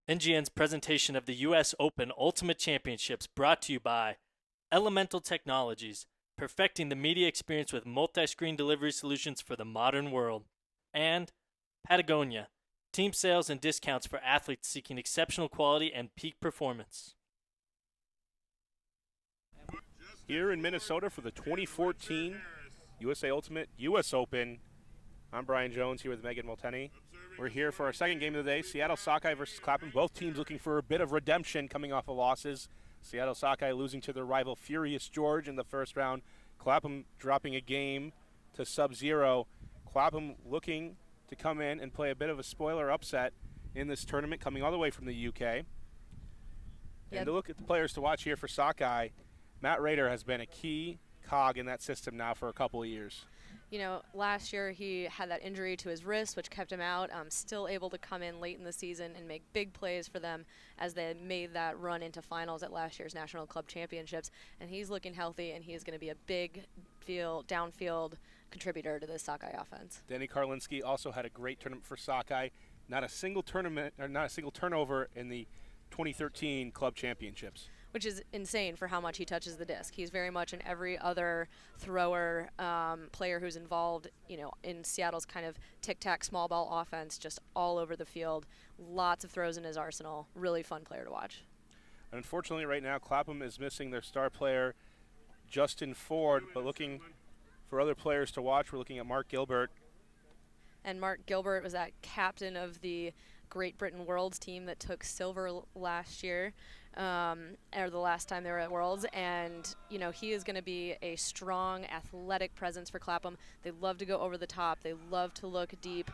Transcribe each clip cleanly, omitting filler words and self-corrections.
NGN's presentation of the U.S. Open Ultimate Championships brought to you by Elemental Technologies, perfecting the media experience with multi-screen delivery solutions for the modern world. And Patagonia, team sales and discounts for athletes seeking exceptional quality and peak performance. Here in Minnesota for the 2014 USA Ultimate US Open, I'm Brian Jones here with Megan Multenny. We're here for our second game of the day, Seattle Sockeye versus Clapham. Both teams looking for a bit of redemption coming off of losses. Seattle Sockeye losing to their rival Furious George in the first round. Clapham dropping a game to Sub-Zero. Clapham looking to come in and play a bit of a spoiler upset in this tournament, coming all the way from the UK. Yep. And to look at the players to watch here for Sockeye, Matt Rader has been a key cog in that system now for a couple of years. You know, last year he had that injury to his wrist, which kept him out. Still able to come in late in the season and make big plays for them as they made that run into finals at last year's National Club Championships. And he's looking healthy, and he is going to be a big downfield contributor to this Sockeye offense. Danny Karlinski also had a great tournament for Sockeye. Not a single turnover in the 2013 Club Championships, which is insane for how much he touches the disc. He's very much an every other thrower player who's involved, in Seattle's kind of tic-tac small ball offense, just all over the field. Lots of throws in his arsenal. Really fun player to watch. Unfortunately, right now, Clapham is missing their star player, Justin Ford, but looking for other players to watch. We're looking at Mark Gilbert. And Mark Gilbert was that captain of the Great Britain Worlds team that took silver last year. Or the last time they were at Worlds, and he is going to be a strong athletic presence for Clapham. They love to go over the top. They love to look deep.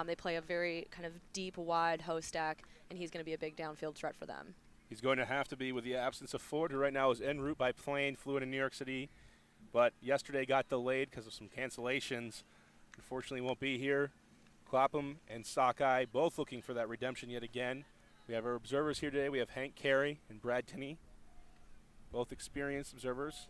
They play a very kind of deep, wide hoe stack, and he's going to be a big downfield threat for them. He's going to have to be with the absence of Ford, who right now is en route by plane, flew into New York City, but yesterday got delayed because of some cancellations. Unfortunately won't be here. Clapham and Sockeye both looking for that redemption yet again. We have our observers here today. We have Hank Carey and Brad Tinney, both experienced observers.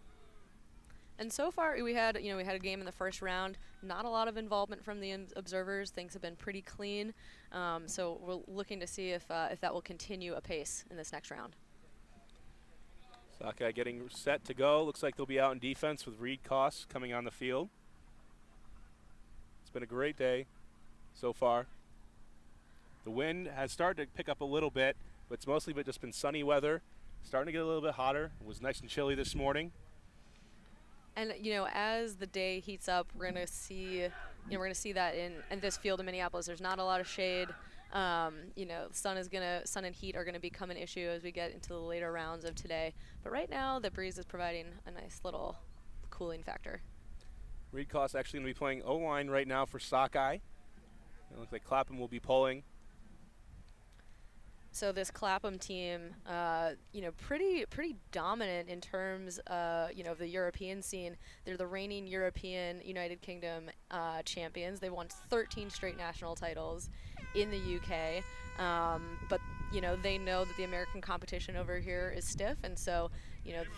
And so far, we had a game in the first round. Not a lot of involvement from the observers. Things have been pretty clean. So we're looking to see if that will continue apace in this next round. Sockeye getting set to go. Looks like they'll be out in defense with Reed Koss coming on the field. It's been a great day so far. The wind has started to pick up a little bit, but it's mostly just been sunny weather. Starting to get a little bit hotter. It was nice and chilly this morning. And as the day heats up, we're gonna see that in this field in Minneapolis. There's not a lot of shade. Sun and heat are gonna become an issue as we get into the later rounds of today. But right now, the breeze is providing a nice little cooling factor. Reed Koss actually gonna be playing O-line right now for Sockeye. It looks like Clapham will be pulling. So this Clapham team, pretty dominant in terms, of the European scene. They're the reigning European United Kingdom champions. They won 13 straight national titles in the UK. But they know that the American competition over here is stiff, and so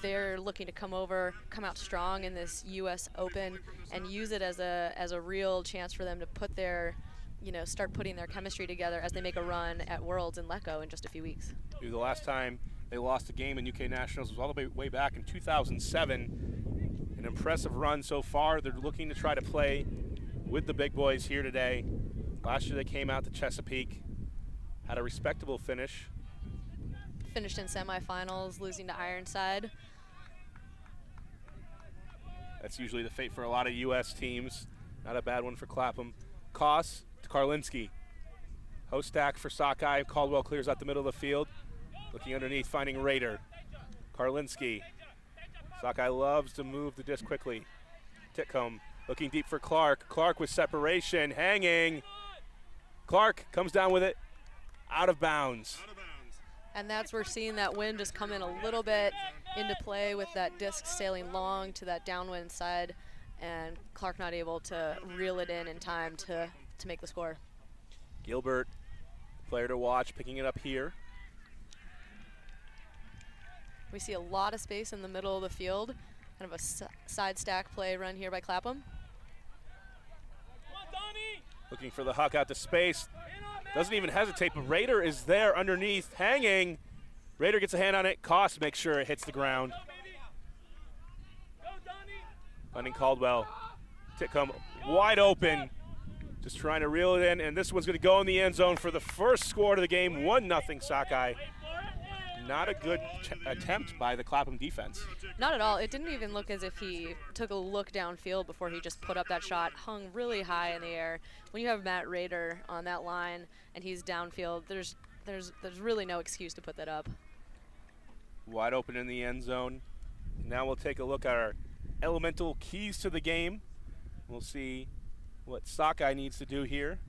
they're looking to come out strong in this U.S. Open and use it as a real chance for them to put their start putting their chemistry together as they make a run at Worlds in Lecco in just a few weeks. The last time they lost a game in UK Nationals was all the way back in 2007. An impressive run so far. They're looking to try to play with the big boys here today. Last year they came out to Chesapeake, had a respectable finish. Finished in semifinals, losing to Ironside. That's usually the fate for a lot of U.S. teams. Not a bad one for Clapham. Koss to Karlinski. Host stack for Sockeye. Caldwell clears out the middle of the field. Looking underneath, finding Rader. Karlinski. Sockeye loves to move the disc quickly. Titcomb looking deep for Clark. Clark with separation, hanging. Clark comes down with it, out of bounds. And that's where seeing that wind just come in a little bit into play with that disc sailing long to that downwind side, and Clark not able to reel it in time to make the score. Gilbert, player to watch, picking it up here. We see a lot of space in the middle of the field. Kind of a side stack play run here by Clapham. Looking for the huck out to space. Doesn't even hesitate, but Raider is there underneath, hanging. Raider gets a hand on it. Koss makes sure it hits the ground. Finding Caldwell. Titcomb wide open. Just trying to reel it in, and this one's going to go in the end zone for the first score of the game, 1-0 Sockeye. Not a good attempt by the Clapham defense. Not at all. It didn't even look as if he took a look downfield before he just put up that shot, hung really high in the air. When you have Matt Raider on that line and he's downfield, there's really no excuse to put that up. Wide open in the end zone. Now we'll take a look at our elemental keys to the game. We'll see what Sockeye needs to do here.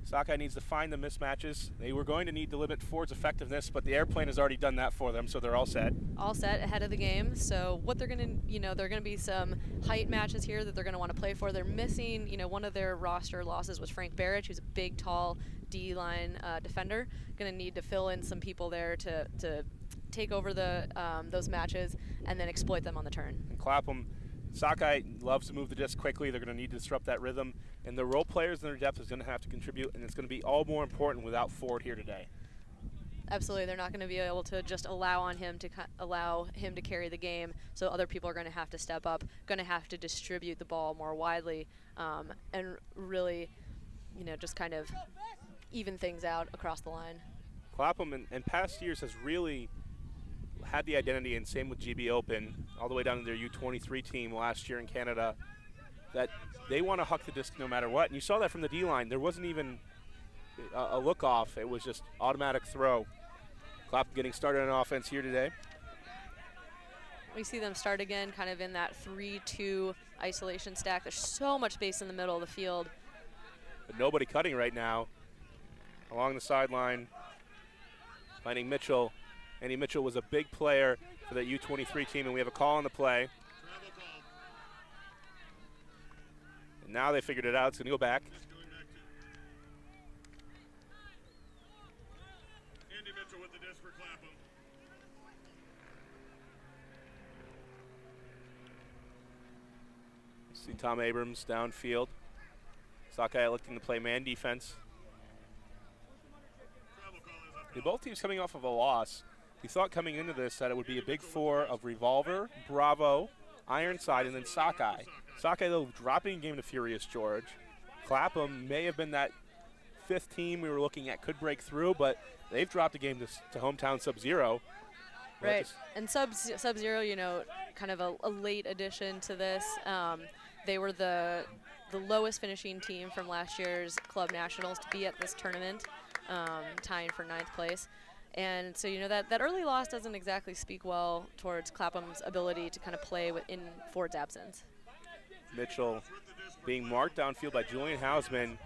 Sockeye needs to find the mismatches. They were going to need to limit Ford's effectiveness, but the airplane has already done that for them, so they're all set. All set ahead of the game. So what they're going to, there are going to be some height matches here that they're going to want to play for. They're missing, one of their roster losses was Frank Barrich, who's a big, tall D-line defender. Going to need to fill in some people there to take over those matches and then exploit them on the turn. And Clapham, Sockeye loves to move the disc quickly. They're going to need to disrupt that rhythm. And the role players in their depth is going to have to contribute, and it's going to be all more important without Ford here today. Absolutely, they're not going to be able to just allow him to carry the game. So other people are going to have to step up, going to have to distribute the ball more widely, and really, just kind of even things out across the line. Clapham in past years has really had the identity, and same with GB Open, all the way down to their U23 team last year in Canada, that they want to huck the disc no matter what. And you saw that from the D-line. There wasn't even a look off. It was just automatic throw. Clapham getting started on offense here today. We see them start again kind of in that 3-2 isolation stack. There's so much space in the middle of the field. But nobody cutting right now. Along the sideline, finding Mitchell. Andy Mitchell was a big player for that U23 team, and we have a call on the play. And now they figured it out. It's going to go back. Andy Mitchell with the disc for Clapham. See Tom Abrams downfield. Sockeye looking to play man defense. Both teams coming off of a loss. We thought coming into this that it would be a big four of Revolver, Bravo, Ironside, and then Sockeye. Sockeye, though, dropping a game to Furious George. Clapham may have been that fifth team we were looking at could break through, but they've dropped a game to hometown Sub-Zero. Right, and Sub-Zero, kind of a late addition to this. They were the lowest finishing team from last year's Club Nationals to be at this tournament, tying for 9th place. And so, that early loss doesn't exactly speak well towards Clapham's ability to kind of play in Ford's absence. Mitchell being marked downfield by Julian Hausman.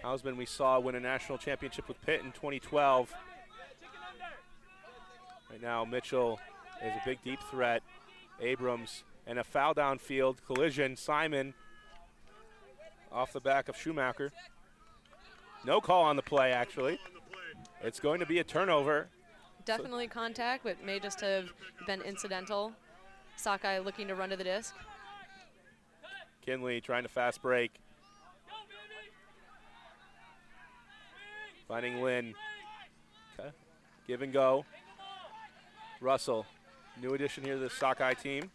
Hausman we saw win a national championship with Pitt in 2012. Right now, Mitchell is a big deep threat. Abrams and a foul downfield collision. Simon off the back of Schumacher. No call on the play, actually. It's going to be a turnover. Definitely contact, but may just have been incidental. Sockeye looking to run to the disc. Kinley trying to fast break. Finding Lynn. Okay. Give and go. Russell, new addition here to the Sockeye team.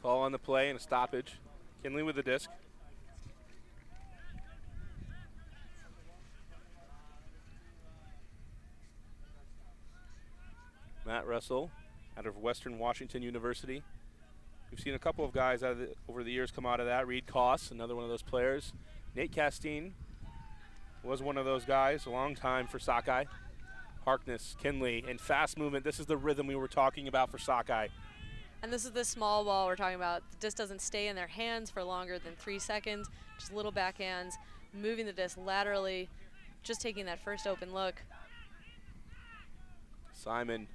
Call on the play and a stoppage. Kinley with the disc. Matt Russell out of Western Washington University. We've seen a couple of guys over the years come out of that. Reed Koss, another one of those players. Nate Castine was one of those guys, a long time for Sockeye. Harkness, Kinley, and fast movement. This is the rhythm we were talking about for Sockeye. And this is the small ball we're talking about. The disc doesn't stay in their hands for longer than 3 seconds. Just little backhands, moving the disc laterally, just taking that first open look. Simon.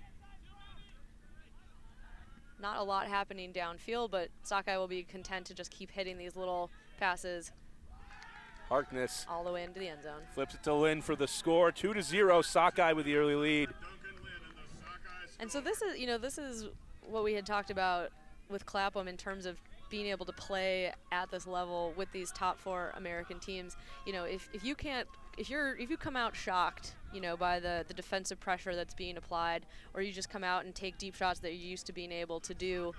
Not a lot happening downfield, but Sockeye will be content to just keep hitting these little passes. Harkness all the way into the end zone. Flips it to Lynn for the score. 2-0, Sockeye with the early lead. And so this is what we had talked about with Clapham in terms of being able to play at this level with these top 4 American teams. You know, if you come out shocked, you know, by the defensive pressure that's being applied, or you just come out and take deep shots that you're used to being able to do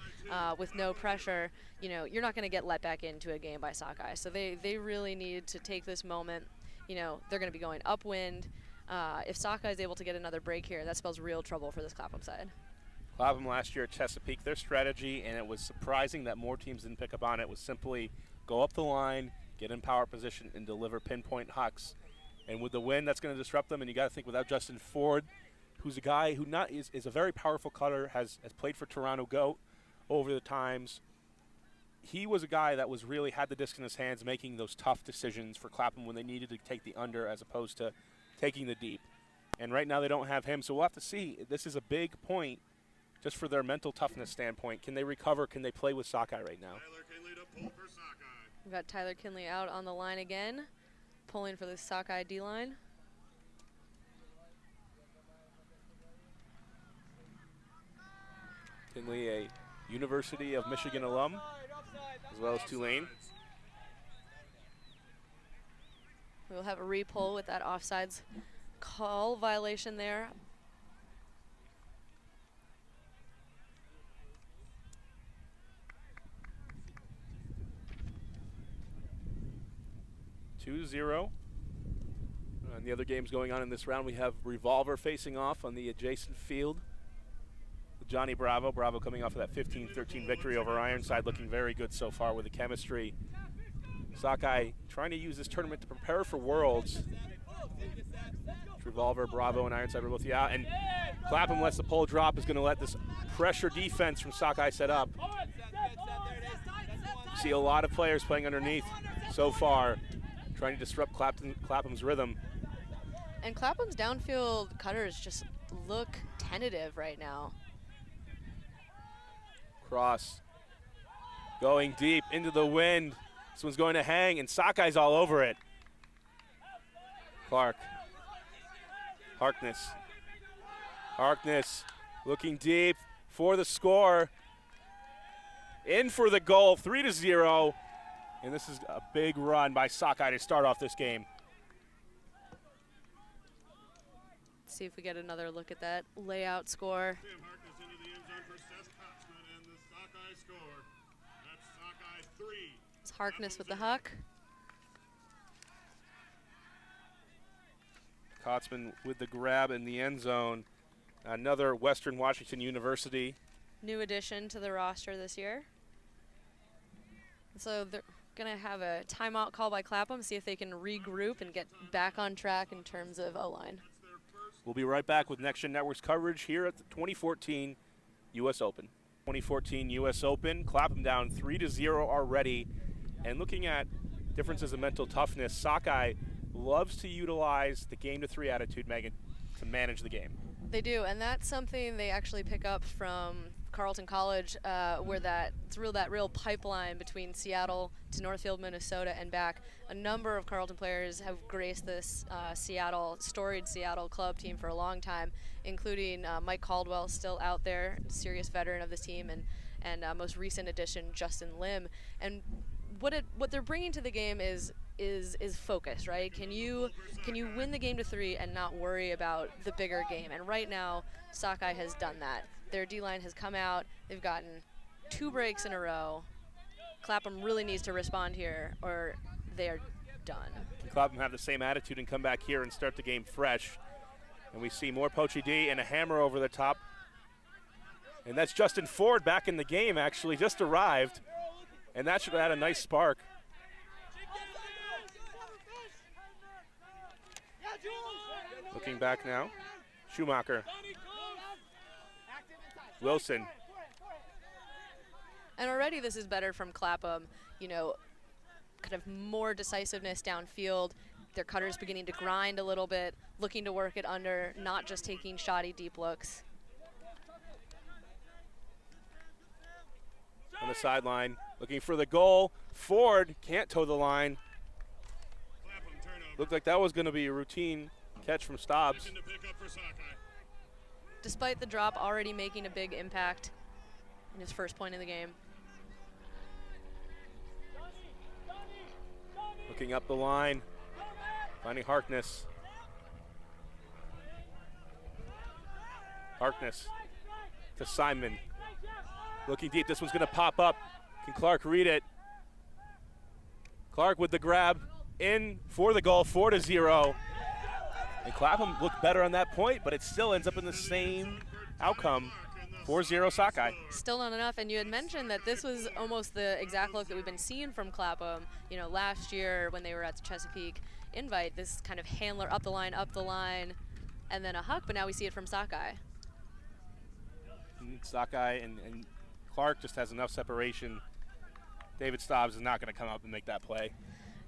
with no pressure, you know, you're not going to get let back into a game by Sockeye. So they really need to take this moment. You know, they're going to be going upwind. If Sockeye is able to get another break here, that spells real trouble for this Clapham side. Clapham last year at Chesapeake, their strategy, and it was surprising that more teams didn't pick up on it, was simply go up the line, get in power position, and deliver pinpoint hucks. And with the wind, that's going to disrupt them. And you got to think, without Justin Ford, who's a guy who is a very powerful cutter, has played for Toronto Goat over the times. He was a guy that was really had the disc in his hands, making those tough decisions for Clapham when they needed to take the under as opposed to taking the deep. And right now they don't have him, so we'll have to see. This is a big point just for their mental toughness standpoint. Can they recover? Can they play with Sockeye right now? We've got Tyler Kinley out on the line again, pulling for the Sockeye D-line. Kinley, a University of Michigan alum, as well as Tulane. We'll have a repull with that offsides call violation there. (2-0). And the other games going on in this round, we have Revolver facing off on the adjacent field with Johnny Bravo. Bravo coming off of that 15-13 victory over Ironside, looking very good so far with the chemistry. Sockeye trying to use this tournament to prepare for Worlds. Revolver, Bravo, and Ironside are both out. And Clapham lets the pole drop, is going to let this pressure defense from Sockeye set up. You see a lot of players playing underneath so far, trying to disrupt Clapham's rhythm. And Clapham's downfield cutters just look tentative right now. Cross going deep into the wind. This one's going to hang, and Sockeye's all over it. Clark. Harkness looking deep for the score. In for the goal, 3-0. And this is a big run by Sockeye to start off this game. Let's see if we get another look at that layout score. Tim Harkness into the end zone for Seth Kotzman, and the Sockeye score. That's Sockeye 3. It's Harkness with the huck. Kotzman with the grab in the end zone. Another Western Washington University. New addition to the roster this year. So they're going to have a timeout call by Clapham, see if they can regroup and get back on track in terms of O-line. We'll be right back with Next Gen Network's coverage here at the 2014 U.S. Open. 2014 U.S. Open, Clapham down 3-0 already. And looking at differences in mental toughness, Sockeye loves to utilize the game-to-3 attitude, Megan, to manage the game. They do, and that's something they actually pick up from Carleton College, where that real pipeline between Seattle to Northfield, Minnesota, and back. A number of Carleton players have graced this storied Seattle club team for a long time, including Mike Caldwell, still out there, serious veteran of this team, and most recent addition, Justin Lim. And what they're bringing to the game is focus, right? Can you win the game to 3 and not worry about the bigger game? And right now, Sockeye has done that. Their D-line has come out. They've gotten 2 breaks in a row. Clapham really needs to respond here, or they are done. Can Clapham have the same attitude and come back here and start the game fresh? And we see more Poachy D and a hammer over the top. And that's Justin Ford back in the game, actually, just arrived. And that should add a nice spark. Looking back now, Schumacher. Wilson. And already this is better from Clapham, you know, kind of more decisiveness downfield. Their cutter's beginning to grind a little bit, looking to work it under, not just taking shoddy deep looks. On the sideline, looking for the goal. Ford can't toe the line. Looked like that was going to be a routine catch from Stobbs. Despite the drop, already making a big impact in his first point of the game. Looking up the line, finding Harkness. Harkness to Simon. Looking deep, this one's gonna pop up. Can Clark read it? Clark with the grab, in for the goal, 4-0. And Clapham looked better on that point, but it still ends up in the same outcome, 4-0 Sockeye. Still not enough, and you had mentioned that this was almost the exact look that we've been seeing from Clapham, you know, last year when they were at the Chesapeake Invite, this kind of handler up the line, and then a huck, but now we see it from Sockeye. Sockeye and Clark just has enough separation. David Stobbs is not going to come up and make that play.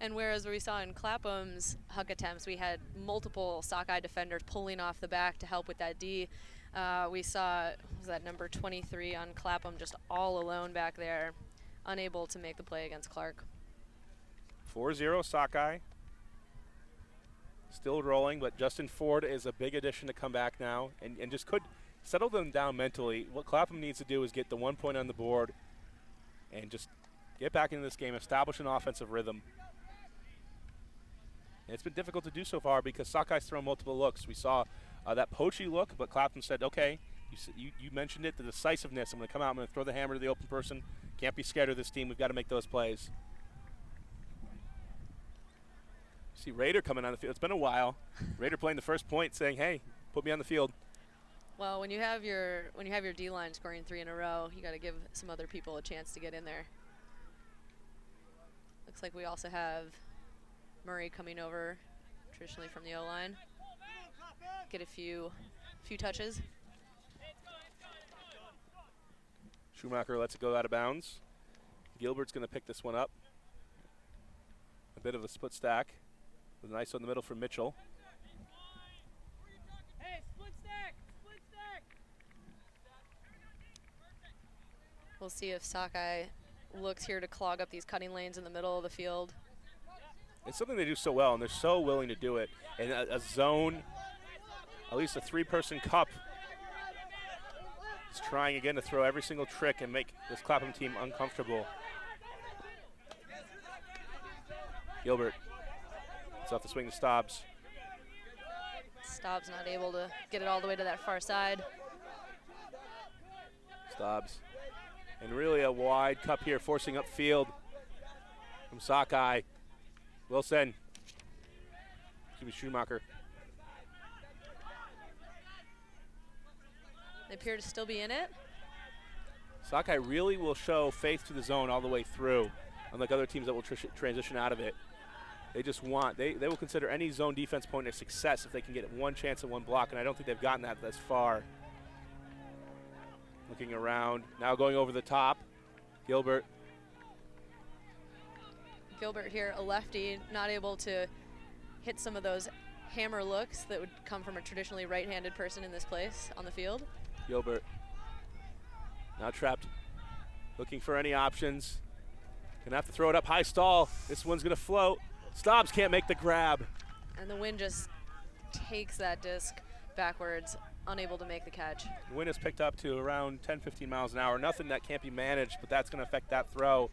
And whereas we saw in Clapham's huck attempts, we had multiple Sockeye defenders pulling off the back to help with that D. We saw, was that number 23 on Clapham just all alone back there, unable to make the play against Clark. 4-0 Sockeye. Still rolling, but Justin Ford is a big addition to come back now and just could settle them down mentally. What Clapham needs to do is get the 1 point on the board and just get back into this game, establish an offensive rhythm. And it's been difficult to do so far because Sockey's thrown multiple looks. We saw that poachy look, but Clapham said, okay, you mentioned it, the decisiveness. I'm going to come out, I'm going to throw the hammer to the open person. Can't be scared of this team. We've got to make those plays. See Raider coming on the field. It's been a while. Raider playing the first point, saying, hey, put me on the field. Well, when you have your D-line scoring 3 in a row, you got to give some other people a chance to get in there. Looks like we also have Murray coming over, traditionally from the O-line. Get a few touches. Schumacher lets it go out of bounds. Gilbert's going to pick this one up. A bit of a split stack. With a nice one in the middle from Mitchell. Hey, split stack! We'll see if Sockeye looks here to clog up these cutting lanes in the middle of the field. It's something they do so well, and they're so willing to do it. And a zone, at least a 3-person cup, is trying again to throw every single trick and make this Clapham team uncomfortable. Gilbert. It's off the swing to Stobbs. Stobbs not able to get it all the way to that far side. Stobbs. And really a wide cup here, forcing upfield from Sockeye. Wilson. Excuse me, Schumacher. They appear to still be in it. Sockeye really will show faith to the zone all the way through, unlike other teams that will transition out of it. They just want, they will consider any zone defense point a success if they can get one chance and one block, and I don't think they've gotten that thus far. Looking around, now going over the top. Gilbert. Gilbert here, a lefty, not able to hit some of those hammer looks that would come from a traditionally right-handed person in this place on the field. Gilbert. Now trapped. Looking for any options. Gonna have to throw it up high stall. This one's gonna float. Stobbs can't make the grab. And the wind just takes that disc backwards, unable to make the catch. The wind is picked up to around 10-15 miles an hour. Nothing that can't be managed, but that's gonna affect that throw.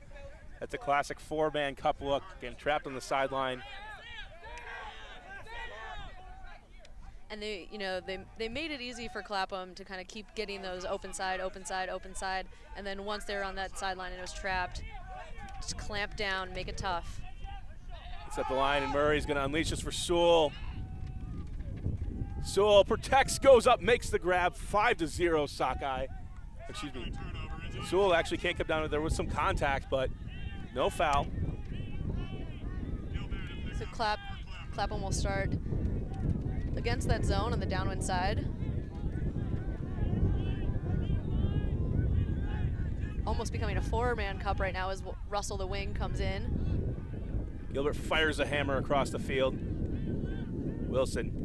That's a classic 4-man cup look, getting trapped on the sideline. And they, you know, they made it easy for Clapham to kind of keep getting those open side, and then once they're on that sideline and it was trapped, just clamp down, make it tough. It's at the line, and Murray's going to unleash this for Sewell. Sewell protects, goes up, makes the grab, 5-0 Sockeye. Excuse me. Sewell actually can't come down. There was some contact, but no foul. So Clapham will start against that zone on the downwind side. Almost becoming a 4-man cup right now as Russell the wing comes in. Gilbert fires a hammer across the field. Wilson.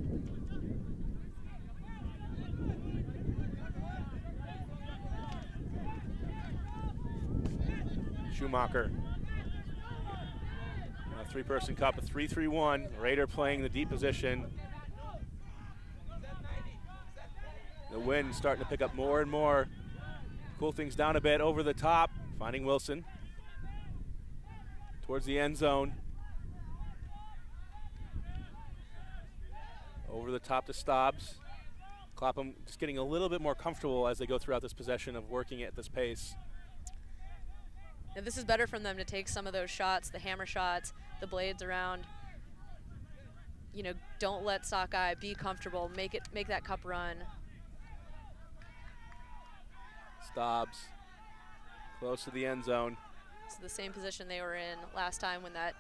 Schumacher. A 3-person cup, a 3-3-1. Raider playing the deep position. The wind starting to pick up more and more. Cool things down a bit, over the top. Finding Wilson. Towards the end zone. Over the top to Stobbs. Clapham just getting a little bit more comfortable as they go throughout this possession of working at this pace. And this is better for them to take some of those shots, the hammer shots, the blades around. You know, don't let Sockeye be comfortable. Make that cup run. Stobbs close to the end zone. It's the same position they were in last time when that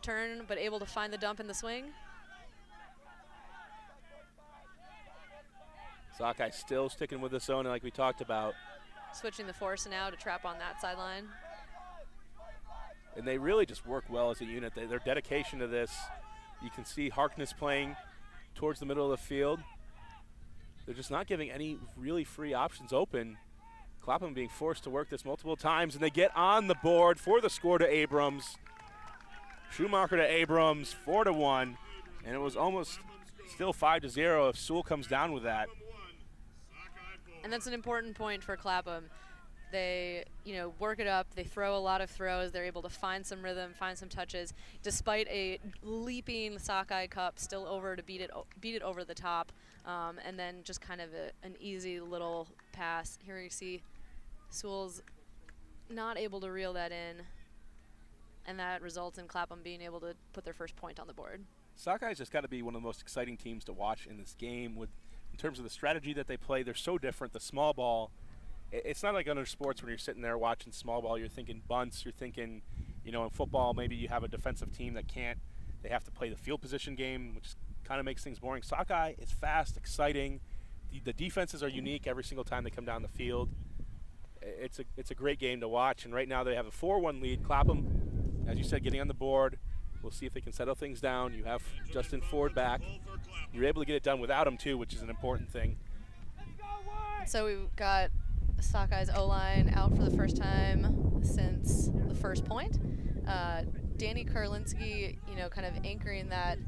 turn, but able to find the dump in the swing. Sockeye still sticking with the zone like we talked about. Switching the force now to trap on that sideline. And they really just work well as a unit. Their dedication to this, you can see Harkness playing towards the middle of the field. They're just not giving any really free options open. Clapham being forced to work this multiple times, and they get on the board for the score to Abrams. Schumacher to Abrams, 4-1, and it was almost still 5-0 if Sewell comes down with that. And that's an important point for Clapham. They, you know, work it up. They throw a lot of throws. They're able to find some rhythm, find some touches, despite a leaping Sockeye cup still over to beat it over the top, and then just kind of an easy little pass. Here you see Sewell's not able to reel that in, and that results in Clapham being able to put their first point on the board. Sockey's just got to be one of the most exciting teams to watch in this game. In terms of the strategy that they play, they're so different. The small ball, it's not like other sports when you're sitting there watching small ball, you're thinking bunts, you're thinking, you know, in football maybe you have a defensive team that they have to play the field position game, which kind of makes things boring. Sockeye is fast, exciting. The defenses are unique every single time they come down the field. It's a great game to watch, and right now they have a 4-1 lead. Clapham, as you said, getting on the board. We'll see if they can settle things down. You have Justin Ford back. You're able to get it done without him too, which is an important thing. So we've got Sockeye's O-line out for the first time since the first point. Danny Karlinski, you know, kind of anchoring that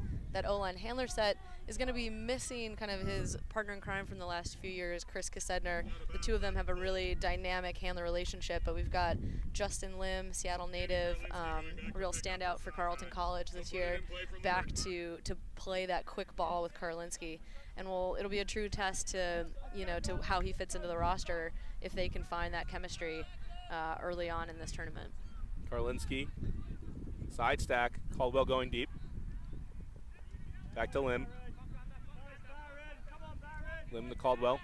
O-line handler set, is going to be missing kind of his partner in crime from the last few years, Chris Kassedner. The two of them have a really dynamic handler relationship, but we've got Justin Lim, Seattle native, real standout for Carleton College this year, back to play that quick ball with Karlinski. And it'll be a true test to how he fits into the roster if they can find that chemistry early on in this tournament. Karlinski, side stack, Caldwell going deep. Back to Lim. Lim to Caldwell.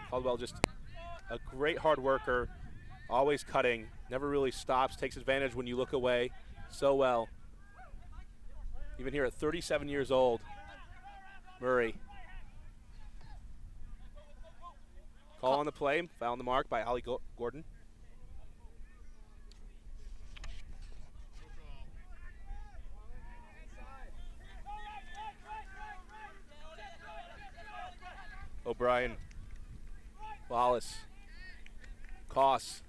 Caldwell just a great hard worker, always cutting, never really stops, takes advantage when you look away so well. Even here at 37 years old, Murray. Call on the play, found the mark by Ollie Gordon. O'Brien, Wallace, Koss.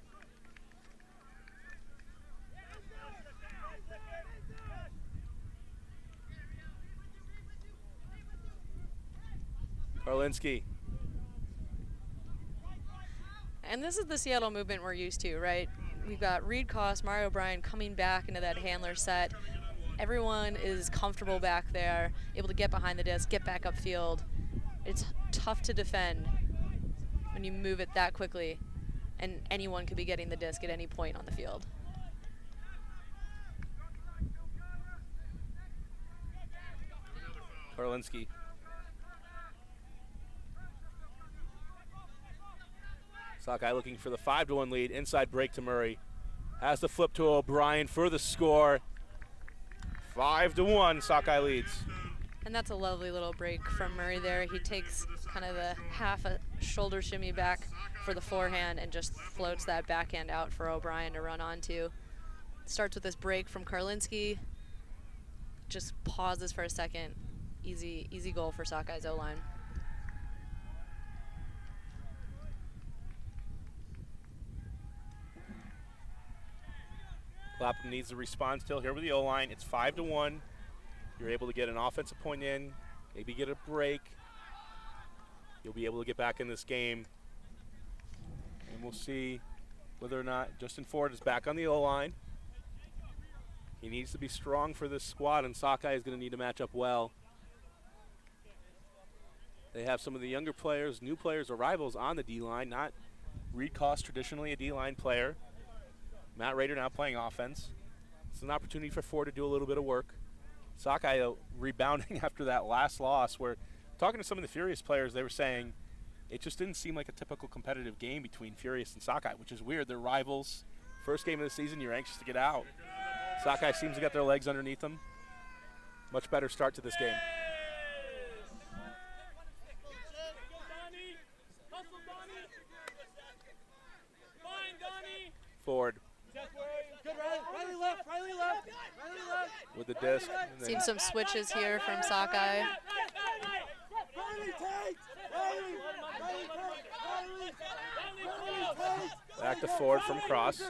Karlinski. And this is the Seattle movement we're used to, right? We've got Reed Koss, Mario O'Brien coming back into that handler set. Everyone is comfortable back there, able to get behind the disc, get back upfield. It's tough to defend when you move it that quickly, and anyone could be getting the disc at any point on the field. Karlinski. Sockeye looking for the 5-1 lead. Inside break to Murray. Has the flip to O'Brien for the score. 5-1, Sockeye leads. And that's a lovely little break from Murray there. He takes kind of the half a shoulder shimmy back for the forehand and just floats that backhand out for O'Brien to run onto. Starts with this break from Karlinski. Just pauses for a second. Easy goal for Sockeye's O-line. Clapham needs to respond still here with the O-line. It's 5-1. You're able to get an offensive point in, maybe get a break. You'll be able to get back in this game. And we'll see whether or not Justin Ford is back on the O-line. He needs to be strong for this squad, and Sockeye is going to need to match up well They have some of the younger players, new players, or rivals on the D-line. Not Reed Koss, traditionally a D-line player. Matt Rader now playing offense. It's an opportunity for Ford to do a little bit of work. Sockeye rebounding after that last loss, where talking to some of the Furious players, they were saying it just didn't seem like a typical competitive game between Furious and Sockeye, which is weird. They're rivals. First game of the season, you're anxious to get out. Sockeye seems to get their legs underneath them. Much better start to this game. Ford with the disc. Seen some switches here from Sockeye. Back to Ford from cross.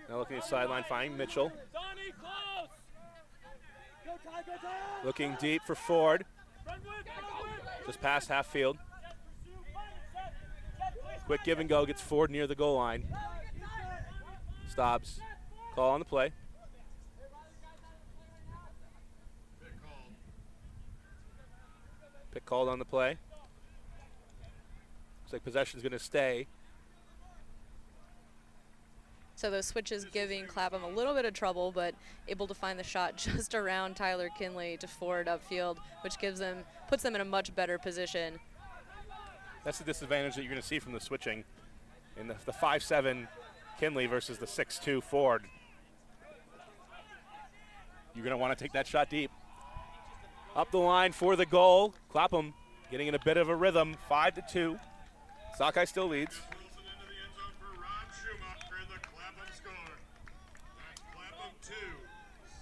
Now looking at the sideline, finding Mitchell. Looking deep for Ford. Just past half field. Quick give and go, gets Ford near the goal line. Stops. Call on the play. Pick called on the play. Looks like possession's going to stay. So those switches giving Clapham a little bit of trouble, but able to find the shot just around Tyler Kinley to Ford upfield, which puts them in a much better position. That's the disadvantage that you're going to see from the switching in the 5'7" Kinley versus the 6'2" Ford. You're going to want to take that shot deep. Up the line for the goal. Clapham getting in a bit of a rhythm, 5-2. Sockeye still leads. Wilson into the end zone for Ron Schumacher in the Clapham score. That's Clapham 2,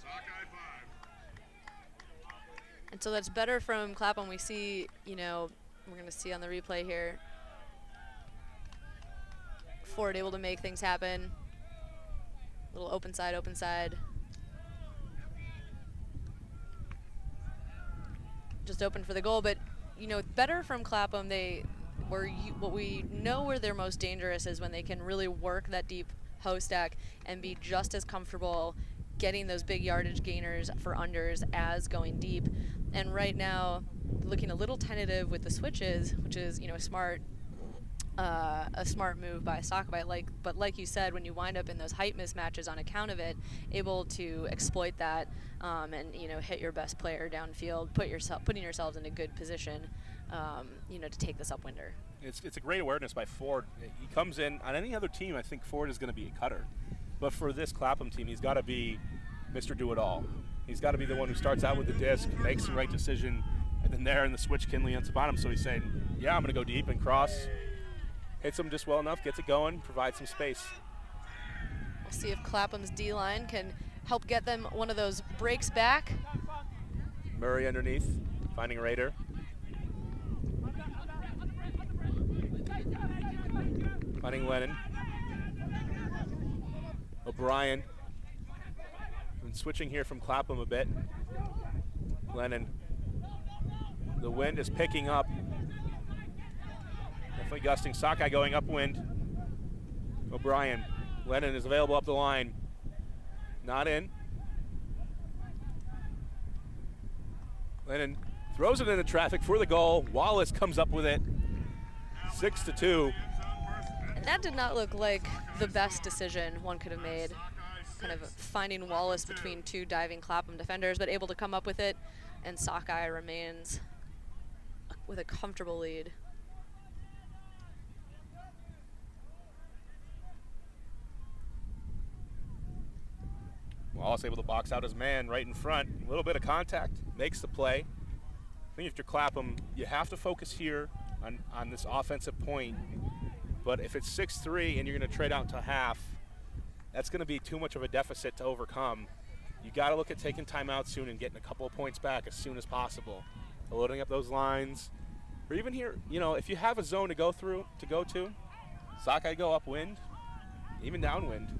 Sockeye 5. And so that's better from Clapham. We see, we're going to see on the replay here, Ford able to make things happen. Little open side, open side. Just open for the goal, but better from Clapham. What we know where they're most dangerous is when they can really work that deep post stack and be just as comfortable getting those big yardage gainers for unders as going deep. And right now, looking a little tentative with the switches, which is a smart move by Sockeye. But like you said, when you wind up in those height mismatches on account of it, able to exploit that and hit your best player downfield, putting yourselves in a good position, to take this upwinder. It's a great awareness by Ford. He comes in on any other team. I think Ford is going to be a cutter, but for this Clapham team, he's got to be Mr. Do-It-All. He's got to be the one who starts out with the disc, makes the right decision, and then there in the switch, Kinley ends up on him. So he's saying, "Yeah, I'm going to go deep and cross." Hits him just well enough, gets it going, provides some space. We'll see if Clapham's D-line can help get them one of those breaks back. Murray underneath, finding Rader. Finding Lennon. O'Brien. And switching here from Clapham a bit. Lennon. The wind is picking up. Definitely gusting. Sockeye going upwind. O'Brien. Lennon is available up the line. Not in. Lennon throws it into traffic for the goal. Wallace comes up with it. 6-2. And that did not look like the best decision one could have made. Kind of finding Wallace between two diving Clapham defenders, but able to come up with it. And Sockeye remains with a comfortable lead. Wallace able to box out his man right in front. A little bit of contact, makes the play. I think if you're Clapham, you have to focus here on this offensive point. But if it's 6-3 and you're going to trade out to half, that's going to be too much of a deficit to overcome. You got to look at taking timeout soon and getting a couple of points back as soon as possible. Loading up those lines. Or even here, if you have a zone to go to, Sockeye go upwind, even downwind.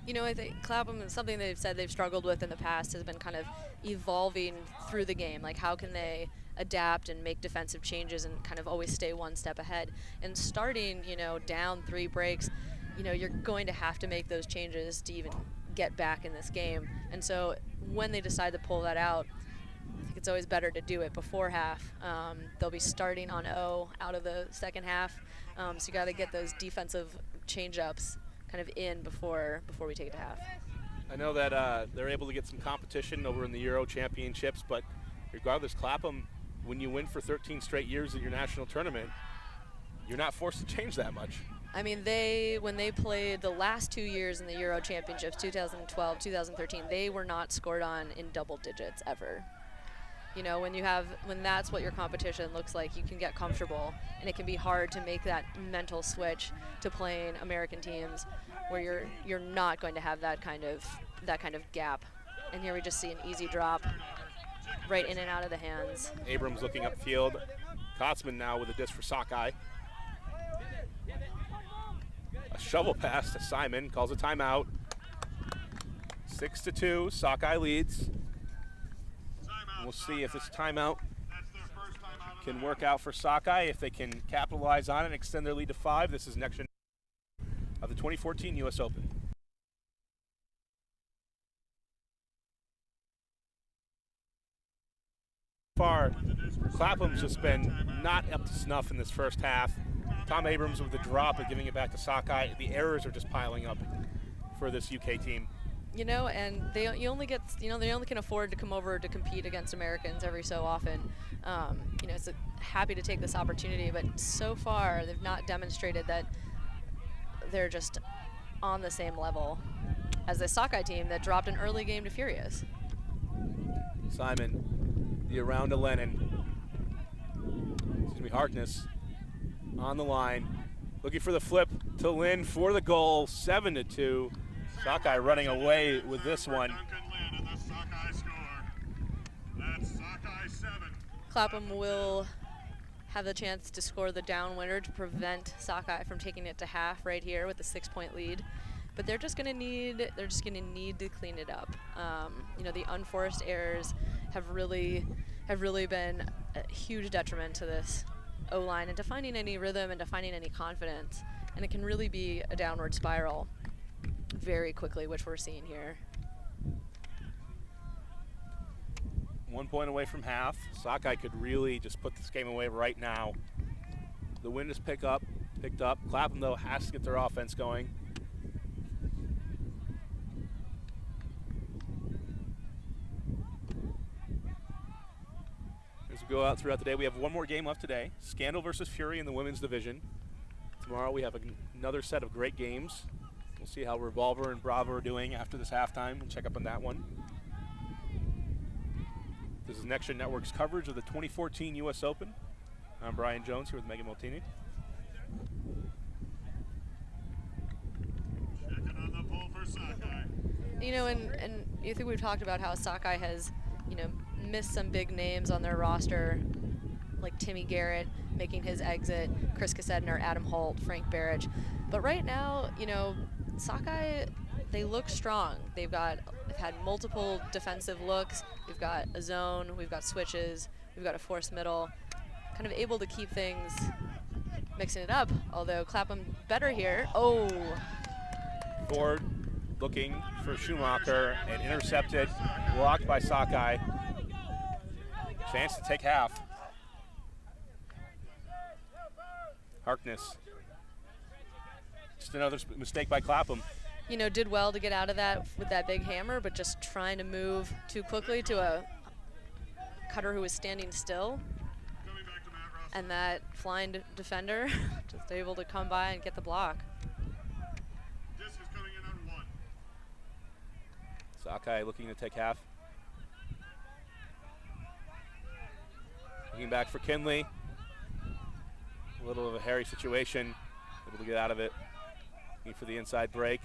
I think Clapham is something they've said they've struggled with in the past has been kind of evolving through the game. Like, how can they adapt and make defensive changes and kind of always stay one step ahead? And starting, down 3 breaks, you're going to have to make those changes to even get back in this game. And so when they decide to pull that out, I think it's always better to do it before half. They'll be starting on O out of the second half, so you got to get those defensive change-ups kind of in before we take it to half. I know that they're able to get some competition over in the Euro Championships, but regardless, Clapham, when you win for 13 straight years in your national tournament, you're not forced to change that much. I mean, when they played the last 2 years in the Euro Championships, 2012, 2013, they were not scored on in double digits ever. You know, when that's what your competition looks like, you can get comfortable, and it can be hard to make that mental switch to playing American teams where you're not going to have that kind of gap. And here we just see an easy drop right in and out of the hands. Abrams looking upfield. Kotzman now with a disc for Sockeye. A shovel pass to Simon, calls a timeout. 6-2, Sockeye leads. We'll see if this timeout can work out for Sockeye, if they can capitalize on it and extend their lead to 5. This is next of the 2014 U.S. Open. Far, Clapham's just been not up to snuff in this first half. Tom Abrams with the drop and giving it back to Sockeye. The errors are just piling up for this UK team. You know, and they only can afford to come over to compete against Americans every so often. You know, so happy to take this opportunity, but so far they've not demonstrated that they're just on the same level as the Sockeye team that dropped an early game to Furious. Simon, the around to Lennon. Harkness on the line, looking for the flip to Lynn for the goal. 7-2. Sockeye running away with this one. Clapham will have the chance to score the down winner to prevent Sockeye from taking it to half right here with a 6-point lead. But they're just gonna need to clean it up. You know, the unforced errors have really been a huge detriment to this O-line and to finding any rhythm and to finding any confidence. And it can really be a downward spiral very quickly, which we're seeing here. 1 point away from half. Sockeye could really just put this game away right now. The wind is picked up. Clapham, though, has to get their offense going. As we go out throughout the day, we have one more game left today. Scandal versus Fury in the women's division. Tomorrow we have another set of great games. We'll see how Revolver and Bravo are doing after this halftime. We'll check up on that one. This is Next Gen Network's coverage of the 2014 U.S. Open. I'm Brian Jones here with Megan Molteni. Checking on the pole for Sockeye. You know, and you think we've talked about how Sockeye has, you know, missed some big names on their roster, like Timmy Garrett making his exit, Chris Kassedner, Adam Holt, Frank Barrich. But right now, you know, Sockeye, they look strong. They've had multiple defensive looks. We've got a zone, we've got switches, we've got a forced middle, kind of able to keep things mixing it up, although Clapham better here. Oh! Ford looking for Schumacher and intercepted, blocked by Sockeye. Chance to take half. Harkness. Just another mistake by Clapham. You know, did well to get out of that with that big hammer, but just trying to move too quickly to a cutter who was standing still. And that flying defender just able to come by and get the block. Disc is coming in on 1. Sockeye looking to take half. Looking back for Kinley. A little of a hairy situation. Able to get out of it. Looking for the inside break.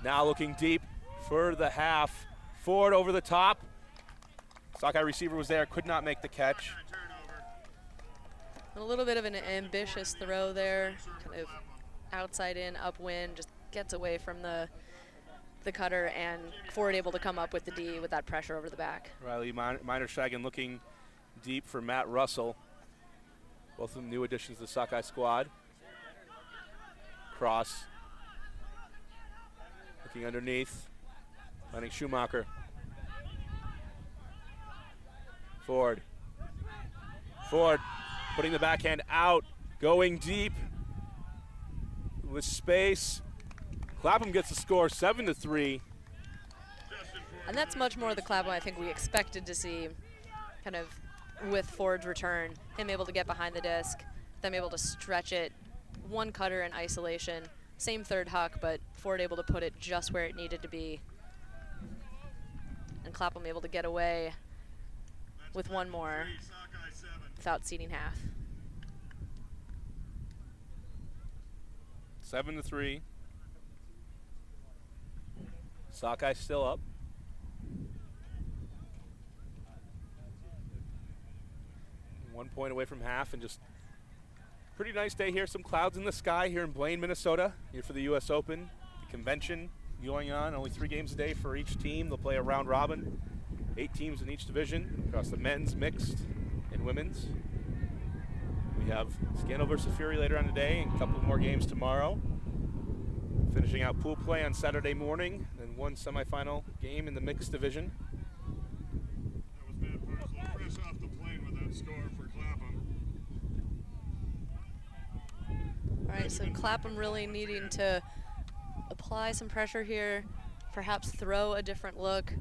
Now looking deep for the half. Ford over the top. Sockeye receiver was there, could not make the catch. A little bit of an ambitious throw there, kind of outside in, upwind, just gets away from the cutter, and Ford able to come up with the D with that pressure over the back. Riley Minershagen looking deep for Matt Russell. Both of them new additions to the Sockeye squad. Cross. Looking underneath, finding Schumacher. Ford. Ford putting the backhand out, going deep with space. Clapham gets the score, 7-3. And that's much more the Clapham I think we expected to see, kind of with Ford's return. Him able to get behind the disc, them able to stretch it, one cutter in isolation. Same third huck, but Ford able to put it just where it needed to be. And Clapham able to get away with one more without ceding half. 7-3. Sockeye still up. One point away from half, and just pretty nice day here. Some clouds in the sky here in Blaine, Minnesota, here for the U.S. Open. The convention going on, only 3 games a day for each team. They'll play a round robin, 8 teams in each division across the men's, mixed, and women's. We have Scandal versus Fury later on today, and a couple more games tomorrow. Finishing out pool play on Saturday morning, and one semifinal game in the mixed division. That was Matt Parslow fresh off the plane with that score for Clapham. All right, so Clapham really needing to apply some pressure here, perhaps throw a different look,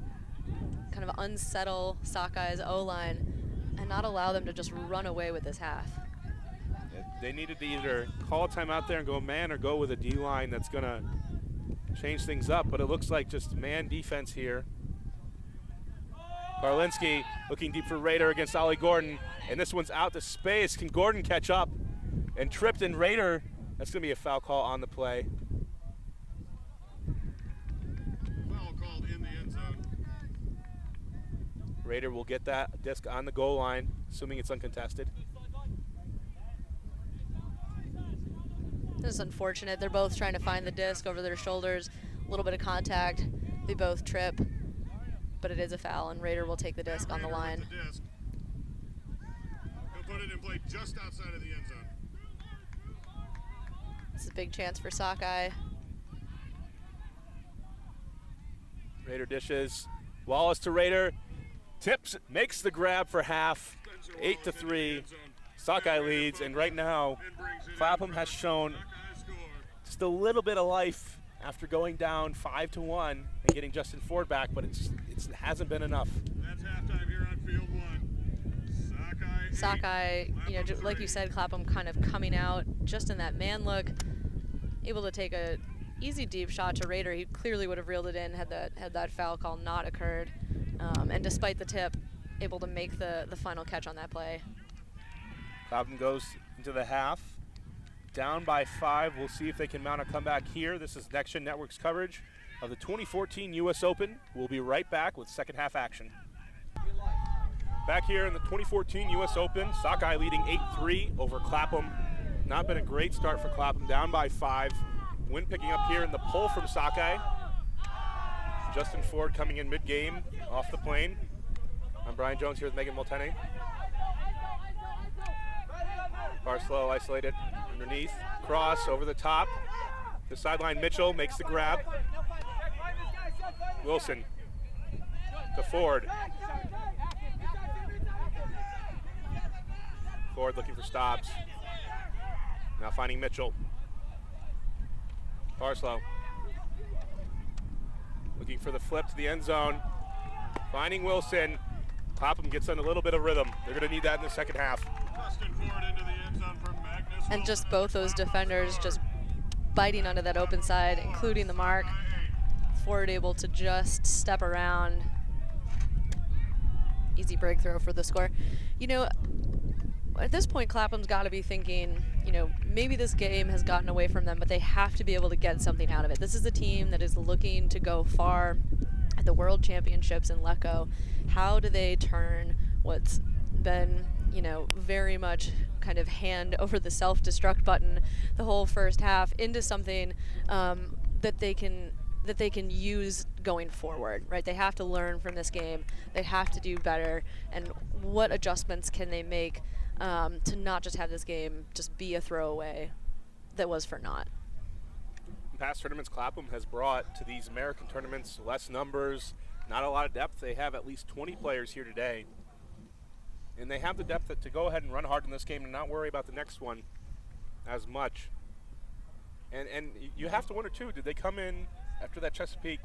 kind of unsettle Sockeye's O-line, and not allow them to just run away with this half. They needed to either call a timeout there and go man, or go with a D-line that's going to change things up, but it looks like just man defense here. Karlinski looking deep for Rader against Ollie Gordon, and this one's out to space. Can Gordon catch up? And tripped, and Rader, that's going to be a foul call on the play. Foul called in the end zone. Rader will get that disc on the goal line, assuming it's uncontested. This is unfortunate. They're both trying to find the disc over their shoulders. A little bit of contact. They both trip, but it is a foul, and Rader will take the disc on the line. He'll put it in play just outside of the end zone. This is a big chance for Sockeye. Rader dishes. Wallace to Rader. Tips, makes the grab for half. 8-3. Sockeye leads, and right now, Clapham has shown just a little bit of life after going down 5-1 and getting Justin Ford back, but it hasn't been enough. That's halftime here on field 1. Sockeye, you know, like you said, Clapham kind of coming out just in that man look, able to take a easy deep shot to Rader. He clearly would have reeled it in had that foul call not occurred. And despite the tip, able to make the final catch on that play. Clapham goes into the half, down by 5. We'll see if they can mount a comeback here. This is Next Gen Network's coverage of the 2014 U.S. Open. We'll be right back with second half action. Back here in the 2014 U.S. Open, Sockeye leading 8-3 over Clapham. Not been a great start for Clapham, down by 5. Wind picking up here in the pull from Sockeye. Justin Ford coming in mid-game off the plane. I'm Brian Jones here with Megan Multeney. Parslow isolated underneath. Cross over the top. The sideline, Mitchell makes the grab. Wilson to Ford. Ford looking for stops. Now finding Mitchell. Parslow looking for the flip to the end zone. Finding Wilson. Clapham gets in a little bit of rhythm. They're going to need that in the second half. And just both those defenders just biting onto that open side, including the mark. Ford able to just step around. Easy breakthrow for the score. You know, at this point, Clapham's got to be thinking, you know, maybe this game has gotten away from them, but they have to be able to get something out of it. This is a team that is looking to go far at the World Championships in Lecco. How do they turn what's been, you know, very much kind of hand over the self-destruct button the whole first half into something that they can use going forward, right? They have to learn from this game. They have to do better. And what adjustments can they make to not just have this game just be a throwaway that was for naught? In past tournaments, Clapham has brought to these American tournaments less numbers, not a lot of depth. They have at least 20 players here today. And they have the depth to go ahead and run hard in this game and not worry about the next one as much. And you have to wonder, too, did they come in after that Chesapeake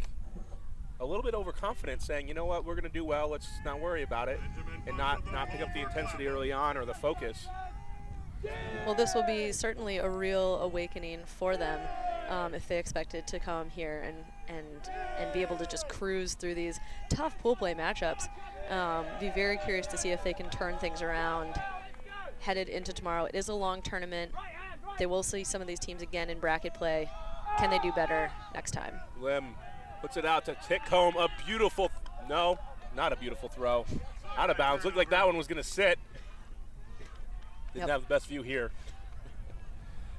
a little bit overconfident, saying, you know what, we're going to do well, let's not worry about it, and not pick up the intensity early on or the focus? Well, this will be certainly a real awakening for them if they expected to come here and be able to just cruise through these tough pool play matchups. Be very curious to see if they can turn things around headed into tomorrow. It is a long tournament. They will see some of these teams again in bracket play. Can they do better next time? Lim puts it out to Titcomb. A beautiful, no, not a beautiful throw. Out of bounds. Looked like that one was going to sit. Didn't have the best view here.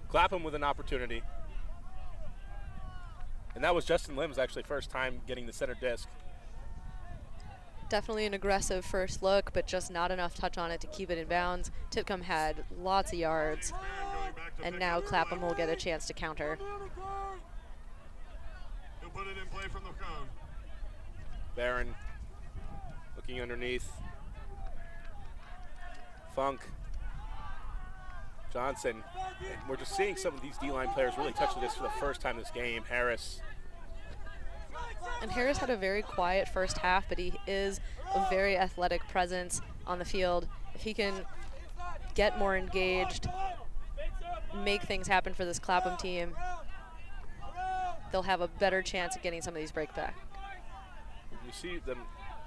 Clapham with an opportunity. And that was Justin Lim's actually first time getting the center disc. Definitely an aggressive first look, but just not enough touch on it to keep it in bounds. Titcomb had lots of yards, and now Clapham will get a chance to counter. He'll put it in play from the cone. Barron looking underneath. Funk. Johnson. And we're just seeing some of these D-line players really touch this for the first time this game. Harris. And Harris had a very quiet first half, but he is a very athletic presence on the field. If he can get more engaged, make things happen for this Clapham team, they'll have a better chance at getting some of these break back. You see them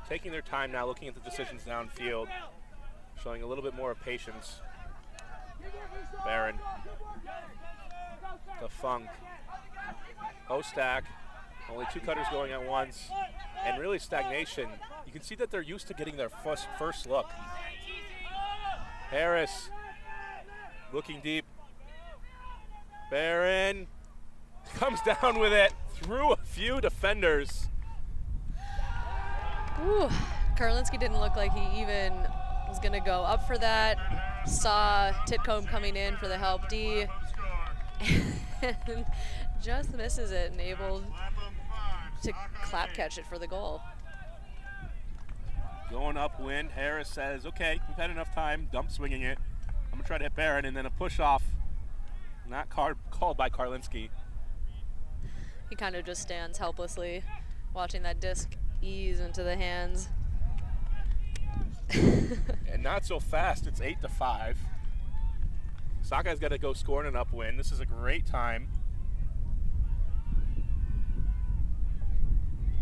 taking their time now, looking at the decisions downfield, showing a little bit more of patience. Barron. The Funk. O-stack. Only two cutters going at once, and really stagnation. You can see that they're used to getting their first look. Harris looking deep. Barron comes down with it through a few defenders. Ooh, Karlinski didn't look like he even was going to go up for that. Saw Titcomb coming in for the help D, and just misses it and able to clap catch it for the goal. Going upwind, Harris says, okay, we've had enough time, dump swinging it. I'm going to try to hit Barron, and then a push off, not called by Karlinski. He kind of just stands helplessly, watching that disc ease into the hands. And not so fast, it's 8-5. Sockeye's got to go score in an upwind. This is a great time.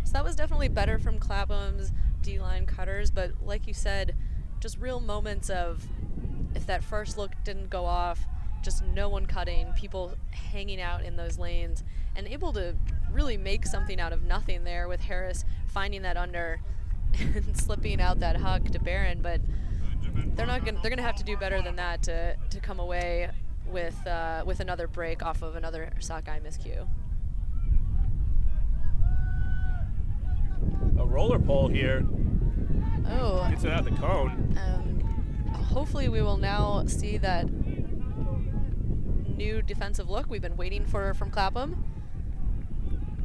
So that was definitely better from Clapham's D-line cutters, but like you said, just real moments of if that first look didn't go off, just no one cutting, people hanging out in those lanes, and able to really make something out of nothing there with Harris finding that under and slipping out that huck to Barron. But they're gonna have to do better than that to come away with another break off of another Sockeye miscue. A roller pole here. Oh. Gets it out the cone. Hopefully we will now see that new defensive look we've been waiting for from Clapham.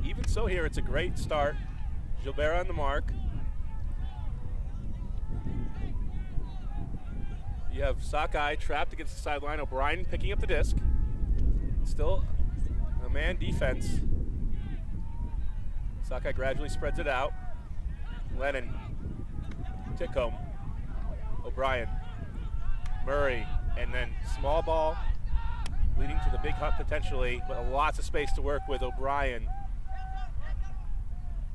Even so here, it's a great start. Gilbert on the mark. You have Sockeye trapped against the sideline. O'Brien picking up the disc. Still a man defense. Sockeye gradually spreads it out. Lennon, Titcomb, O'Brien, Murray, and then small ball leading to the big hut potentially, but lots of space to work with. O'Brien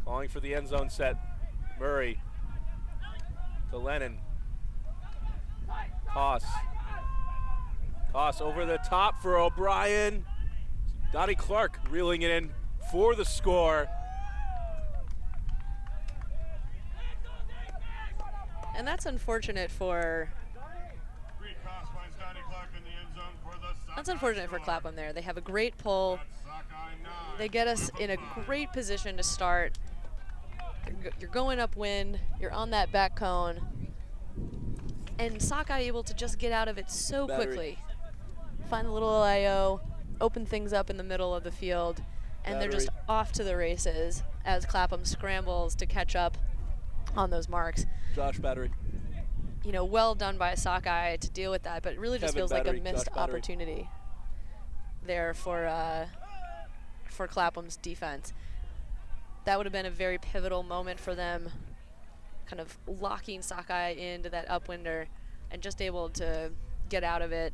calling for the end zone set. Murray to Lennon. Koss over the top for O'Brien. Donnie Clark reeling it in for the score. And that's unfortunate for Clapham there. They have a great pull. They get us in a great position to start. You're going upwind. You're on that back cone. And Sockeye able to just get out of it so quickly. Find the little IO, open things up in the middle of the field, and they're just off to the races as Clapham scrambles to catch up on those marks. Josh, battery. you know, well done by Sockeye to deal with that, but it really just Kevin feels like a Battery, missed Josh Battery. opportunity there for Clapham's defense. That would have been a very pivotal moment for them, kind of locking Sockeye into that upwinder and just able to get out of it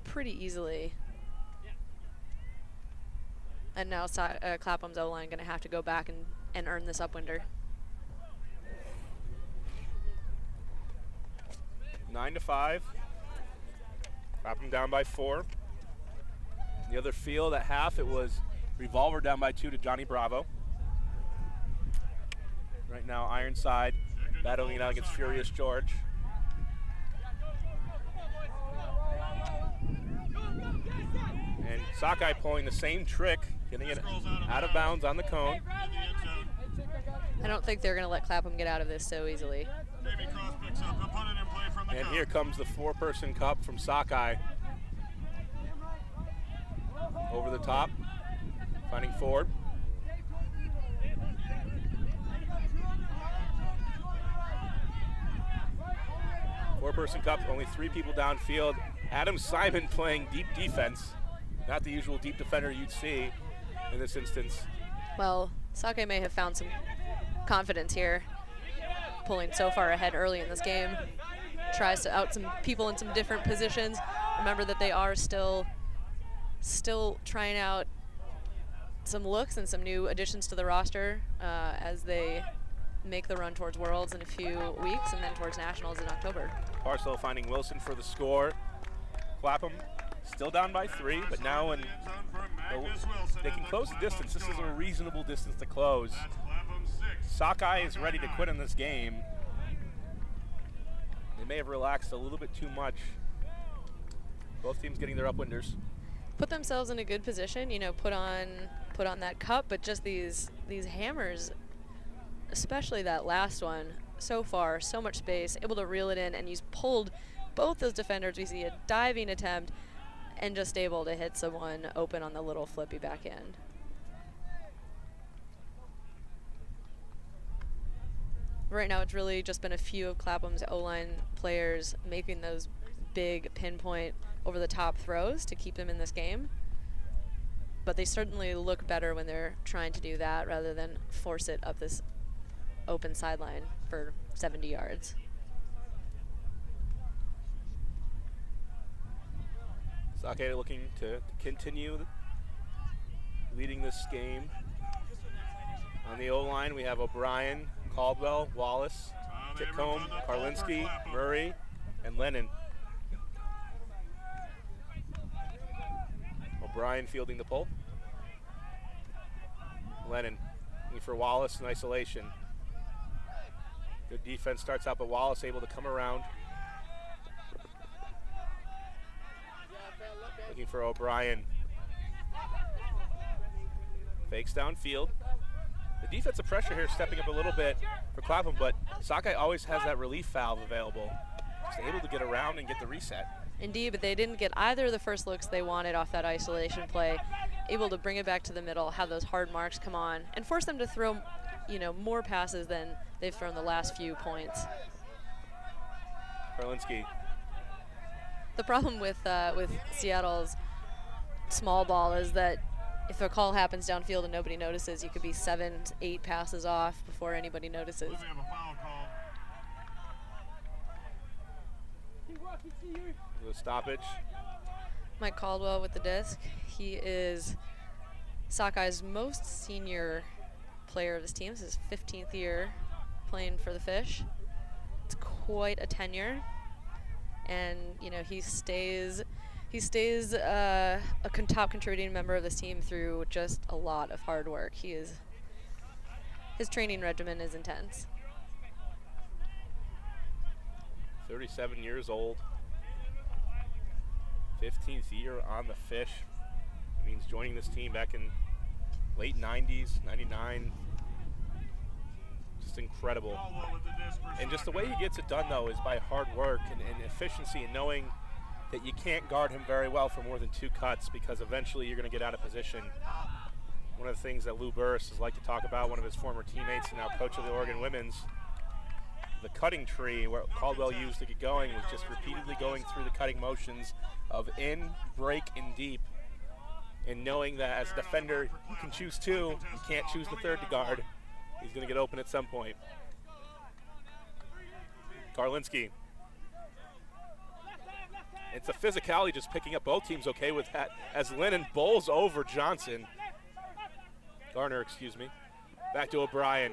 pretty easily. And now Clapham's O-line going to have to go back and earn this upwinder. 9-5. Clapham down by 4. The other field at half, it was Revolver down by 2 to Johnny Bravo. Right now, Ironside battling it out against Furious George. And Sockeye pulling the same trick, getting it out of bounds on the cone. I don't think they're going to let Clapham get out of this so easily. Davey Cross picks up. Opponent in play from the And cup. here comes the 4-person cup from Sockeye. Over the top, finding Ford. Four-person cup, only 3 people downfield. Adam Simon playing deep defense. Not the usual deep defender you'd see in this instance. Well, Sockeye may have found some confidence here, pulling so far ahead early in this game. Tries to out some people in some different positions. Remember that they are still trying out some looks and some new additions to the roster as they make the run towards Worlds in a few weeks and then towards Nationals in October. Barstow finding Wilson for the score. Clapham still down by 3, but now when they can close the distance, this is a reasonable distance to close. Sockeye is ready to quit in this game. They may have relaxed a little bit too much. Both teams getting their upwinders. Put themselves in a good position, you know, put on that cup, but just these hammers, especially that last one, so far, so much space, able to reel it in, and he's pulled both those defenders. We see a diving attempt and just able to hit someone open on the little flippy back end. Right now it's really just been a few of Clapham's O-line players making those big pinpoint over the top throws to keep them in this game. But they certainly look better when they're trying to do that rather than force it up this open sideline for 70 yards. Sockeye looking to continue leading this game. On the O-line, we have O'Brien, Caldwell, Wallace, Titcomb, Karlinski, Murray, and Lennon. O'Brien fielding the pull. Lennon looking for Wallace in isolation. Good defense starts out, but Wallace able to come around. Looking for O'Brien. Fakes downfield. The defensive pressure here stepping up a little bit for Clapham, but Sockeye always has that relief valve available. Just able to get around and get the reset. Indeed, but they didn't get either of the first looks they wanted off that isolation play. Able to bring it back to the middle, have those hard marks come on, and force them to throw, you know, more passes than they've thrown the last few points. Karlinski. The problem with Seattle's small ball is that if a call happens downfield and nobody notices, you could be 7, 8 passes off before anybody notices. We have a foul call. The stoppage. Mike Caldwell with the disc. He is Sockeye's most senior player of this team. This is his 15th year playing for the Fish. It's quite a tenure, and you know he stays a top contributing member of this team through just a lot of hard work. His training regimen is intense. 37 years old. 15th year on the Fish. Means joining this team back in late 90s, 99. Just incredible. And just the way he gets it done, though, is by hard work and efficiency and knowing that you can't guard him very well for more than 2 cuts because eventually you're going to get out of position. One of the things that Lou Burris has liked to talk about, one of his former teammates and now coach of the Oregon women's, the cutting tree where Caldwell used to get going was just repeatedly going through the cutting motions of in, break, and deep. And knowing that as a defender, you can choose two, you can't choose the third to guard. He's going to get open at some point. Garlinski. It's a physicality just picking up. Both teams okay with that as Lennon bowls over Johnson. Garner, excuse me. Back to O'Brien.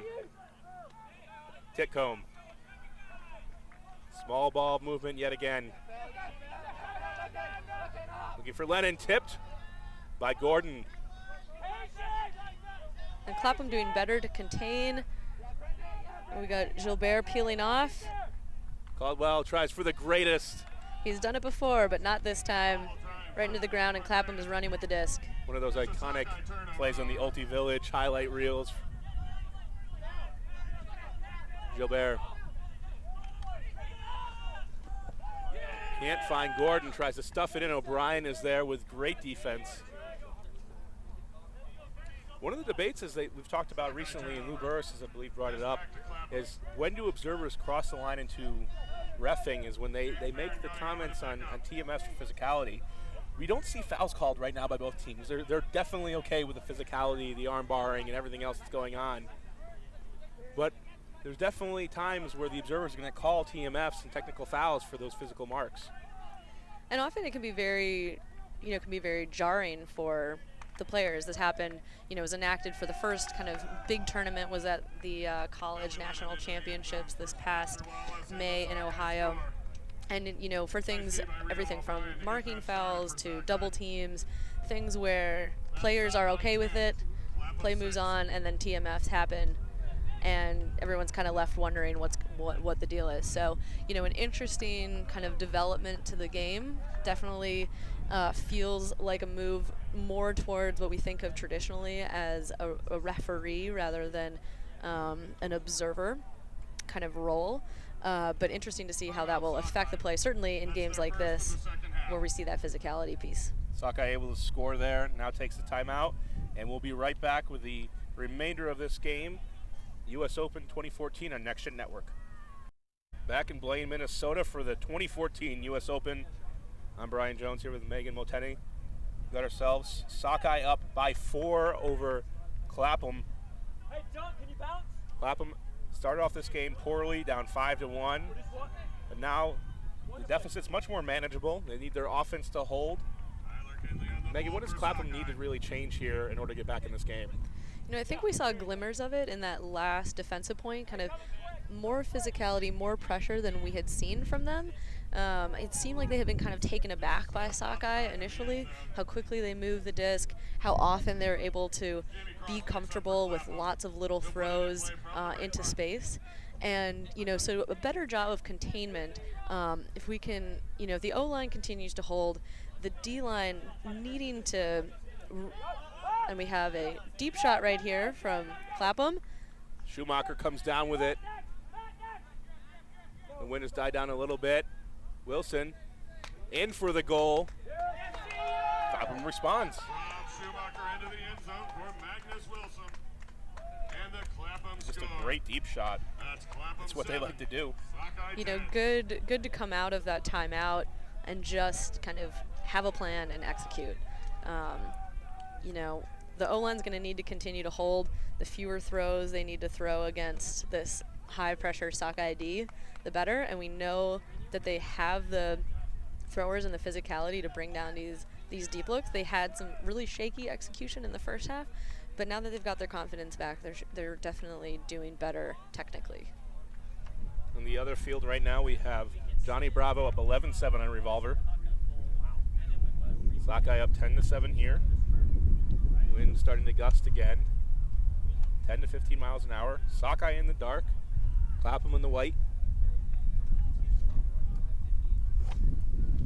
Titcomb. Small ball movement yet again. Looking for Lennon, tipped by Gordon. And Clapham doing better to contain. We got Gilbert peeling off. Caldwell tries for the greatest. He's done it before, but not this time. Right into the ground, and Clapham is running with the disc. One of those iconic plays on the Ulti Village highlight reels. Gilbert. Can't find Gordon, tries to stuff it in. O'Brien is there with great defense. One of the debates we've talked about recently, and Lou Burris has, I believe, brought it up, is when do observers cross the line into reffing is when they make the comments on TMS for physicality. We don't see fouls called right now by both teams. They're definitely okay with the physicality, the arm barring, and everything else that's going on. But there's definitely times where the observers are going to call TMFs and technical fouls for those physical marks. And often it can be very, jarring for the players. This happened, was enacted for the first kind of big tournament was at the college national championships this past May in Ohio. And, for things, everything from marking fouls to double teams, things where players are okay with it, play moves on, and then TMFs happen. And everyone's kind of left wondering what the deal is. So, an interesting kind of development to the game. Definitely feels like a move more towards what we think of traditionally as a referee rather than an observer kind of role. But interesting to see how that will affect the play, certainly in games like this where we see that physicality piece. Sockeye able to score there, now takes the timeout, and we'll be right back with the remainder of this game. U.S. Open 2014 on Next Gen Network. Back in Blaine, Minnesota for the 2014 U.S. Open. I'm Brian Jones here with Megan Multeney. Got ourselves Sockeye up by 4 over Clapham. Hey, John, can you bounce? Clapham started off this game poorly, down 5-1. But now the deficit's much more manageable. They need their offense to hold. Megan, what does Clapham need to really change here in order to get back in this game? I think we saw glimmers of it in that last defensive point, kind of more physicality, more pressure than we had seen from them. It seemed like they had been kind of taken aback by Sockeye initially, how quickly they moved the disc, how often they're able to be comfortable with lots of little throws into space. And, so a better job of containment. If we can, if the O-line continues to hold, the D-line needing to... And we have a deep shot right here from Clapham. Schumacher comes down with it. The wind has died down a little bit. Wilson in for the goal. Clapham responds. Schumacher into the end zone for Magnus Wilson. And the Clapham Just score. a great deep shot. That's what they like to do. Good to come out of that timeout and just kind of have a plan and execute. The O-line's going to need to continue to hold. The fewer throws they need to throw against this high-pressure Sockeye D, the better. And we know that they have the throwers and the physicality to bring down these deep looks. They had some really shaky execution in the first half, but now that they've got their confidence back, they're definitely doing better technically. On the other field right now, we have Johnny Bravo up 11-7 on Revolver. Sockeye up 10-7 here. Wind starting to gust again. 10 to 15 miles an hour. Sockeye in the dark. Clapham in the white.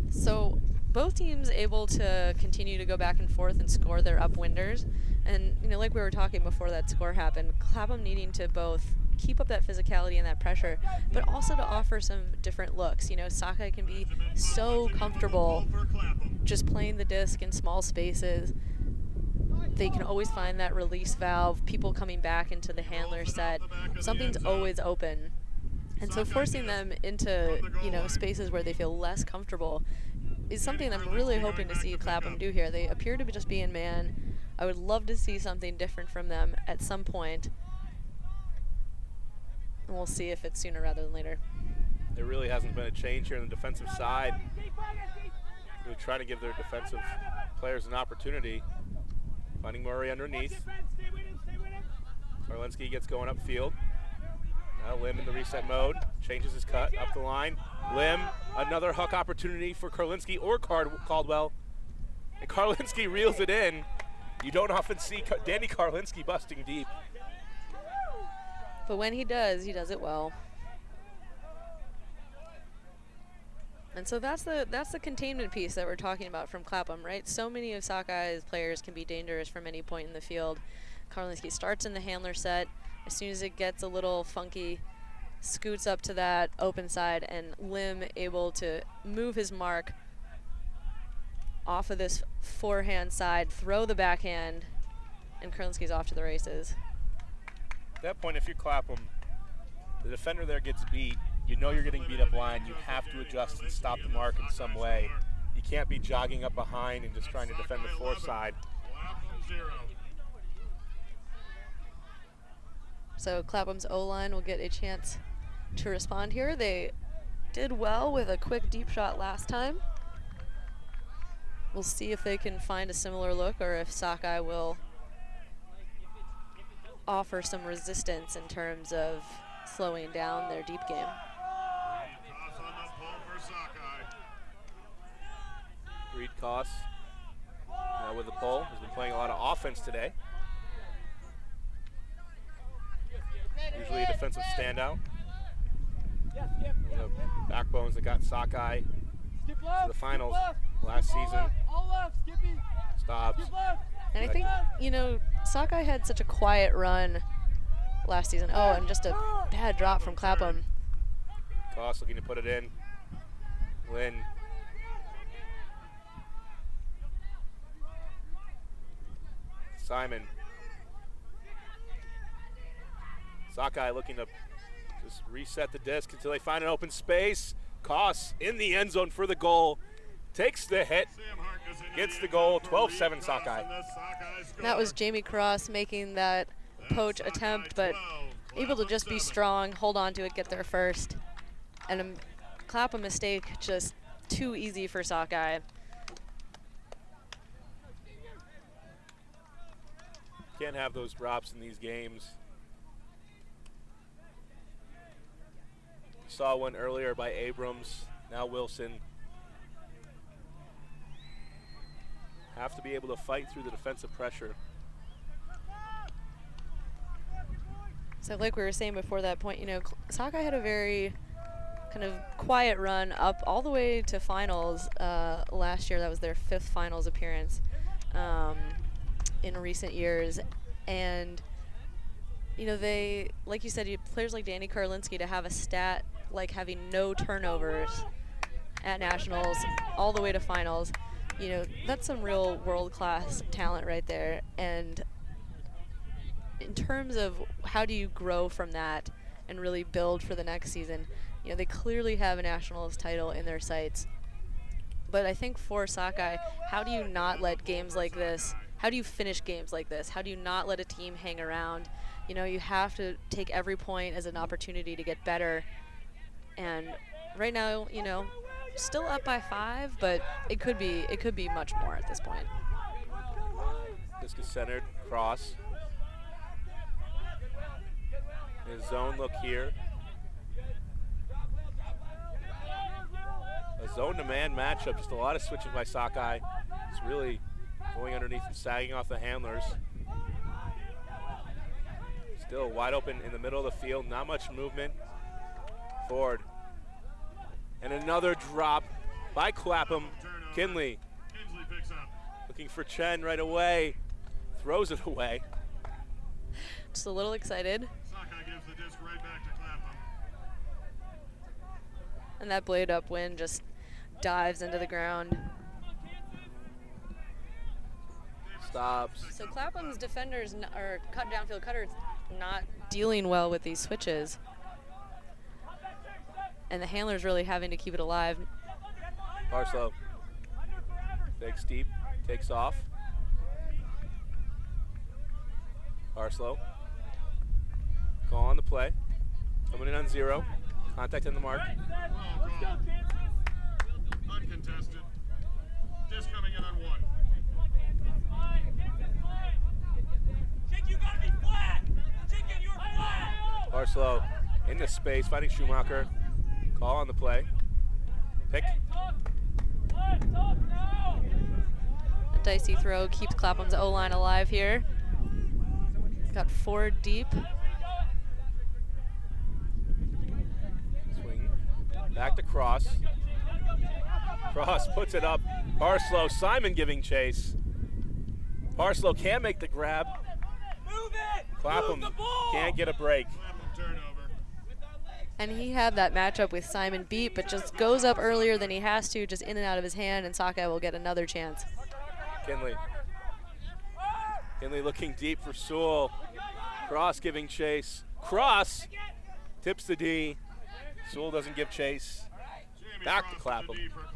So both teams able to continue to go back and forth and score their upwinders. And, like we were talking before that score happened, Clapham needing to both keep up that physicality and that pressure, but also to offer some different looks. Sockeye can be so comfortable just playing the disc in small spaces. They can always find that release valve, people coming back into the handler set. Something's always open. And so forcing them into, spaces where they feel less comfortable is something I'm really hoping to see Clapham do here. They appear to be just be in man. I would love to see something different from them at some point. And we'll see if it's sooner rather than later. There really hasn't been a change here on the defensive side. Really trying to give their defensive players an opportunity. Finding Murray underneath. Karlinski gets going upfield. Now Lim in the reset mode, changes his cut up the line. Lim, another hook opportunity for Karlinski or Caldwell. And Karlinski reels it in. You don't often see Danny Karlinski busting deep. But when he does it well. And so that's the containment piece that we're talking about from Clapham, right? So many of Sockeye's players can be dangerous from any point in the field. Karlinski starts in the handler set. As soon as it gets a little funky, scoots up to that open side, and Lim able to move his mark off of this forehand side, throw the backhand, and Karlinski's off to the races. At that point, if you're Clapham, the defender there gets beat, you know you're getting beat up line, you have to adjust and stop the mark in some way. You can't be jogging up behind and just trying to defend the foreside. So Clapham's O-line will get a chance to respond here. They did well with a quick deep shot last time. We'll see if they can find a similar look or if Sockeye will offer some resistance in terms of slowing down their deep game. Reed Koss now with the pole. Has been playing a lot of offense today. Usually a defensive standout. One of the backbones that got Sockeye to the finals last season. Stops. And I think, Sockeye had such a quiet run last season. Oh, and just a bad drop from Clapham. Koss looking to put it in. Lynn. Simon. Sockeye looking to just reset the disc until they find an open space. Koss in the end zone for the goal. Takes the hit. Gets the goal. 12-7 Sockeye. That was Jamie Cross making that poach attempt, but able to just be strong, hold on to it, get there first. And a Clapham mistake just too easy for Sockeye. Can't have those drops in these games. Saw one earlier by Abrams, now Wilson. Have to be able to fight through the defensive pressure. So like we were saying before that point, Sockeye had a very kind of quiet run up all the way to finals last year. That was their 5th finals appearance in recent years. And, they, like you said, players like Danny Karlinski to have a stat like having no turnovers at nationals all the way to finals, that's some real world-class talent right there. And in terms of how do you grow from that and really build for the next season, they clearly have a nationals title in their sights. But I think for Sockeye, how do you not let games like this, how do you finish games like this? How do you not let a team hang around? You have to take every point as an opportunity to get better. And right now, still up by 5, but it could be much more at this point. Disc is centered, cross. His zone look here. A zone-to-man matchup, just a lot of switching by Sockeye. It's really going underneath and sagging off the handlers. Still wide open in the middle of the field, not much movement. Ford. And another drop by Clapham. Kinley looking for Chen right away. Throws it away. Just a little excited. Sockeye gives the disc right back to Clapham. And that blade up wind just dives into the ground. Stops. So Clapham's defenders or cut downfield cutters not dealing well with these switches. and the handler's really having to keep it alive. Parslow fakes deep, takes off. Parslow, call on the play, coming in on 0, contact on the mark. Well called. Uncontested. Disc coming in on 1. Parslow in the space, fighting Schumacher. Call on the play. Pick. A dicey throw keeps Clapham's O-line alive here. Got 4 deep. Swing back to Cross. Cross puts it up. Parslow, Simon giving chase. Parslow can't make the grab. Clapham can't get a break. Turnover. And he had that matchup with Simon beat, but just goes up earlier than he has to, just in and out of his hand, and Sockeye will get another chance. Kinley. Kinley looking deep for Sewell. Cross giving chase. Cross tips the D. Sewell doesn't give chase. Jamie Back to Cross with the Clapham. D for Clapham.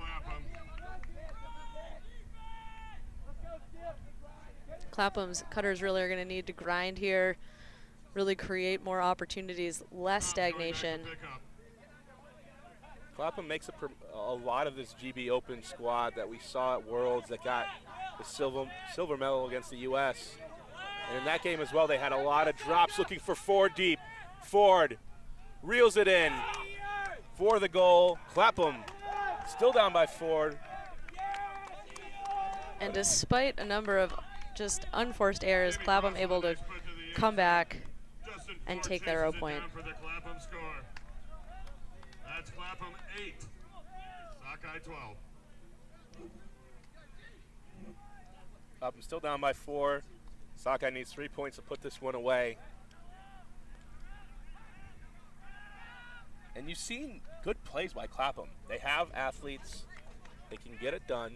Clapham's cutters really are going to need to grind here, really create more opportunities, less stagnation. Pickup. Clapham makes a lot of this GB Open squad that we saw at Worlds that got the silver medal against the U.S. And in that game as well, they had a lot of drops looking for Ford deep. Ford reels it in for the goal. Clapham still down by Ford. And despite a number of just unforced errors, Clapham able to come back Justin and Ford take that 0 chases it point. down for the Clapham score. That's Clapham 8. Sockeye 12. Clapham still down by 4. Sockeye needs 3 points to put this one away. And you've seen good plays by Clapham. They have athletes. They can get it done.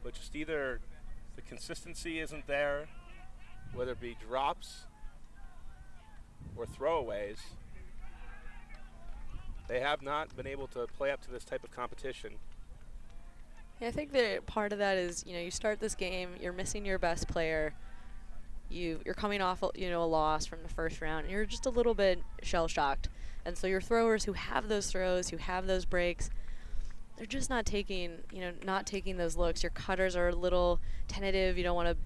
But just either the consistency isn't there, whether it be drops or throwaways. They have not been able to play up to this type of competition. Yeah, I think that part of that is, you start this game, you're missing your best player, you're coming off, a loss from the first round, and you're just a little bit shell-shocked. And so your throwers who have those throws, who have those breaks, they're just not taking, those looks. Your cutters are a little tentative. You don't want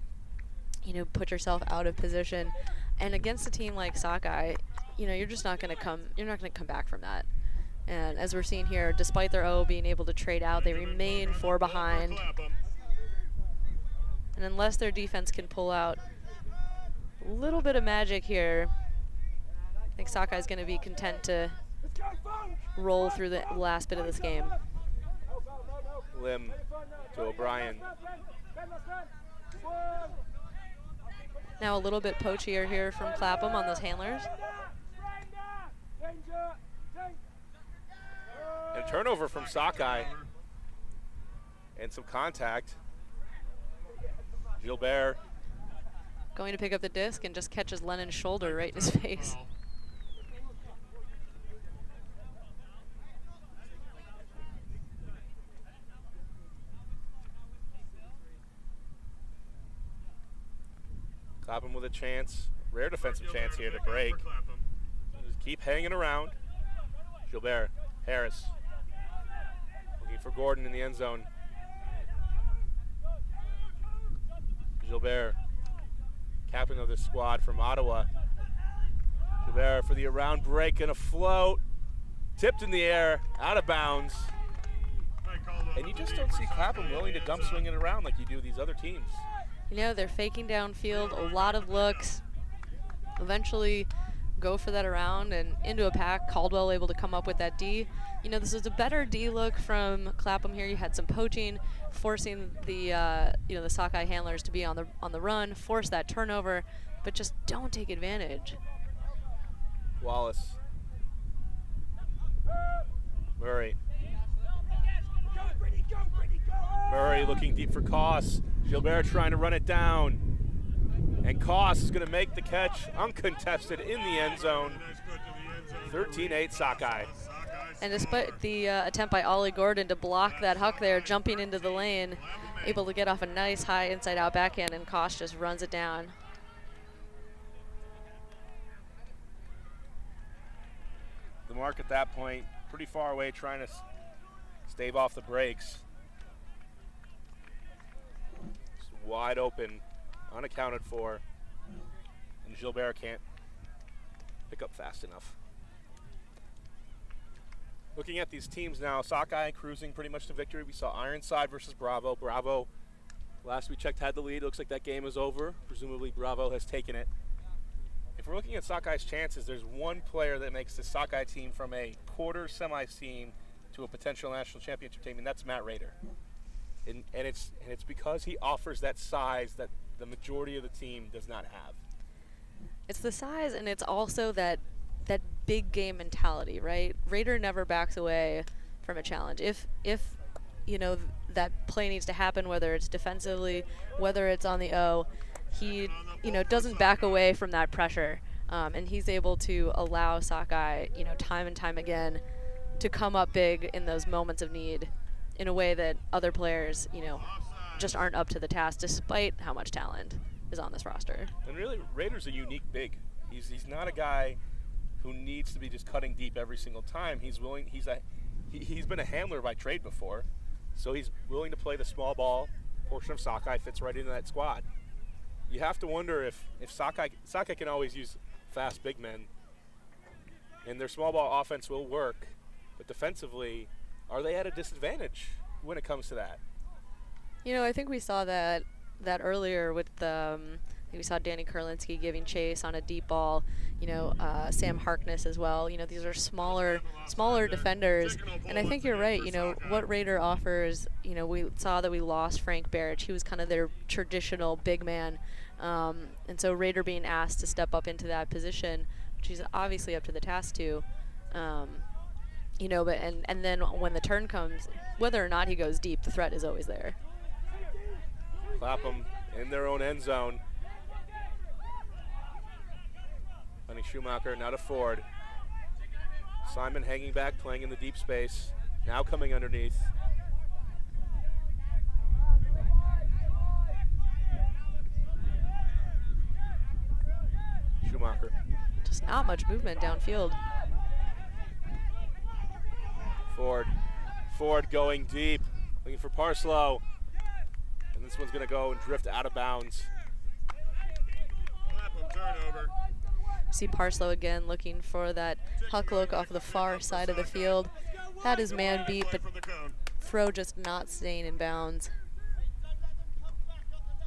to, put yourself out of position. And against a team like Sockeye, you're just not going to come back from that. And as we're seeing here, despite their O being able to trade out, they remain 4 behind. And unless their defense can pull out a little bit of magic here, I think Sockeye's going to be content to roll through the last bit of this game. Lim to O'Brien. Now a little bit poachier here from Clapham on those handlers. And turnover from Sockeye. And some contact. Gilbert. Going to pick up the disc and just catches Lennon's shoulder right in his face. Clapham with a chance. Rare defensive chance here to break. Just keep hanging around. Gilbert. Harris. Looking for Gordon in the end zone. Gilbert. Captain of this squad from Ottawa. Gilbert for the around break and a float. Tipped in the air. Out of bounds. And you just don't see Clapham willing to dump swing it around like you do these other teams. They're faking downfield, a lot of looks. Eventually go for that around and into a pack. Caldwell able to come up with that D. This is a better D look from Clapham here. You had some poaching, forcing the the Sockeye handlers to be on the run, force that turnover, but just don't take advantage. Wallace. Murray. Murray looking deep for Koss. Gilbert trying to run it down. And Koss is going to make the catch uncontested in the end zone. 13-8 Sockeye. Sockeye And despite the attempt by Ollie Gordon to block that huck there, jumping into the lane, able to get off a nice high inside-out backhand, and Kosh just runs it down. The mark at that point, pretty far away, trying to stave off the breaks. Just wide open, unaccounted for, and Gilbert can't pick up fast enough. Looking at these teams now, Sockeye cruising pretty much to victory. We saw Ironside versus Bravo. Bravo, last we checked, had the lead. Looks like that game is over. Presumably Bravo has taken it. If we're looking at Sockeye's chances, there's one player that makes the Sockeye team from a quarter semis team to a potential national championship team, and that's Matt Rader. And it's because he offers that size that the majority of the team does not have. It's the size, and it's also that big game mentality, right? Rader never backs away from a challenge. If you know that play needs to happen, whether it's defensively, whether it's on the O, he doesn't back away from that pressure, and he's able to allow Sockeye time and time again to come up big in those moments of need in a way that other players just aren't up to the task, despite how much talent is on this roster. And really, Rader's a unique big. He's not a guy who needs to be just cutting deep every single time. He's willing. He's been a handler by trade before, so he's willing to play the small ball portion of Sockeye. Fits right into that squad. You have to wonder if Sockeye can always use fast big men, and their small ball offense will work, but defensively, are they at a disadvantage when it comes to that? I think we saw that earlier with we saw Danny Kurlinski giving chase on a deep ball. Sam Harkness as well. These are smaller defenders, and I think you're right. What Rader offers. We saw that we lost Frank Barrich. He was kind of their traditional big man, and so Rader being asked to step up into that position, which he's obviously up to the task to. But and then when the turn comes, whether or not he goes deep, the threat is always there. Clapham in their own end zone. Lenny Schumacher, now to Ford. Simon hanging back, playing in the deep space. Now coming underneath. Schumacher. Just not much movement downfield. Ford going deep, looking for Parslow. And this one's going to go and drift out of bounds. Clapham turnover. See Parslow again looking for that huck look off the far side of the field. Had his man beat, but throw just not staying in bounds.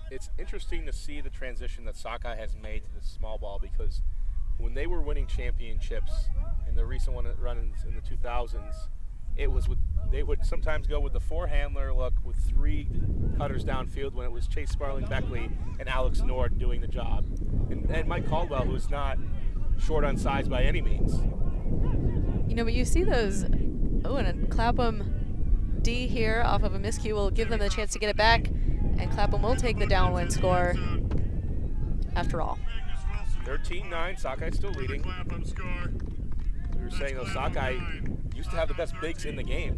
It's interesting to see the transition that Sockeye has made to the small ball, because when they were winning championships in the recent runs in the 2000s, they would sometimes go with the four-handler look with three cutters downfield when it was Chase Sparling-Beckley and Alex Nord doing the job. And Mike Caldwell, who's not short on size by any means. But you see those, and a Clapham D here off of a miscue will give them the chance to get it back, and Clapham will take the downwind score after all. 13-9, Sockeye still leading. We were saying, though, Sockeye used to have the best bigs in the game.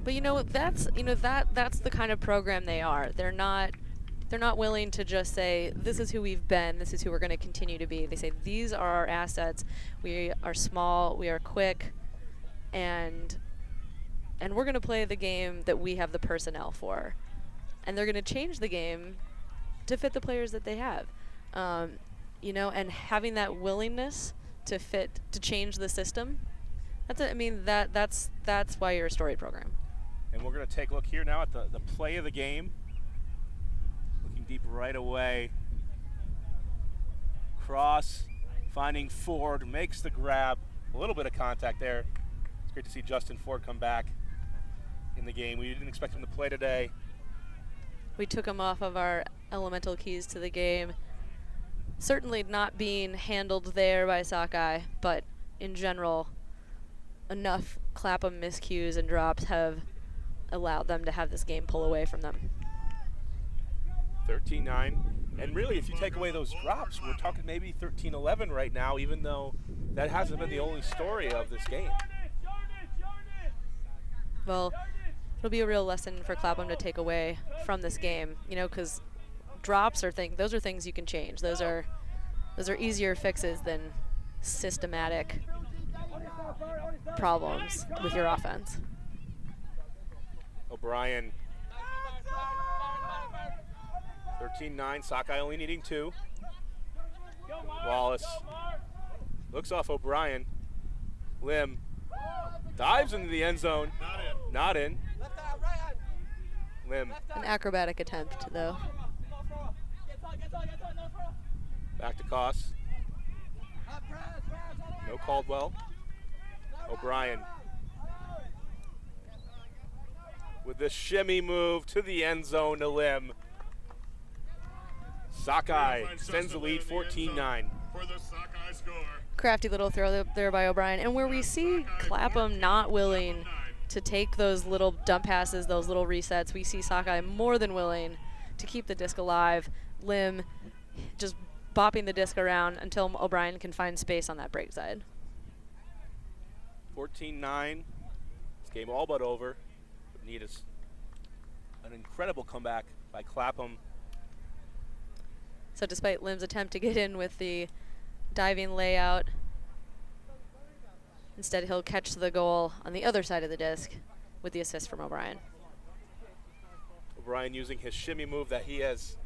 But that's the kind of program they are. They're not willing to just say, this is who we've been, this is who we're going to continue to be. They say, these are our assets. We are small, we are quick, and we're going to play the game that we have the personnel for. And they're going to change the game to fit the players that they have. And having that willingness to change the system, that's why you're a storied program. And we're going to take a look here now at the play of the game. Looking deep right away. Cross, finding Ford, makes the grab. A little bit of contact there. It's great to see Justin Ford come back in the game. We didn't expect him to play today. We took him off of our elemental keys to the game. Certainly not being handled there by Sockeye, but in general, enough Clapham miscues and drops have allowed them to have this game pull away from them. 13-9. And really, if you take away those drops, we're talking maybe 13-11 right now, even though that hasn't been the only story of this game. Well, it'll be a real lesson for Clapham to take away from this game, you know, because drops are those are things you can change. Those are easier fixes than systematic problems with your offense. O'Brien. 13-9, Sockeye only needing 2. Wallace looks off O'Brien. Lim dives into the end zone. Not in. Lim. An acrobatic attempt, though. Back to Koss. No Caldwell. O'Brien. With the shimmy move to the end zone to Lim. Sockeye extends the lead 14-9. For the Sockeye score. Crafty little throw there by O'Brien. And where we see Clapham not willing to take those little dump passes, those little resets, we see Sockeye more than willing to keep the disc alive. Lim just bopping the disc around until O'Brien can find space on that break side. 14-9. This game all but over. Need is an incredible comeback by Clapham. So despite Lim's attempt to get in with the diving layout, instead he'll catch the goal on the other side of the disc with the assist from O'Brien. O'Brien using his shimmy move that he has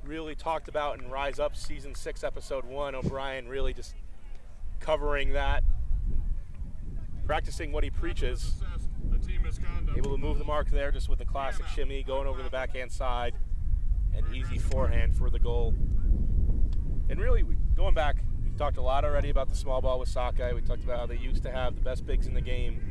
really talked about in Rise Up Season 6, Episode 1. O'Brien really just covering that, practicing what he preaches. Able to move the mark there just with the classic shimmy, going over the backhand side. An easy forehand for the goal. And really, going back, we talked a lot already about the small ball with Sockeye. We talked about how they used to have the best bigs in the game.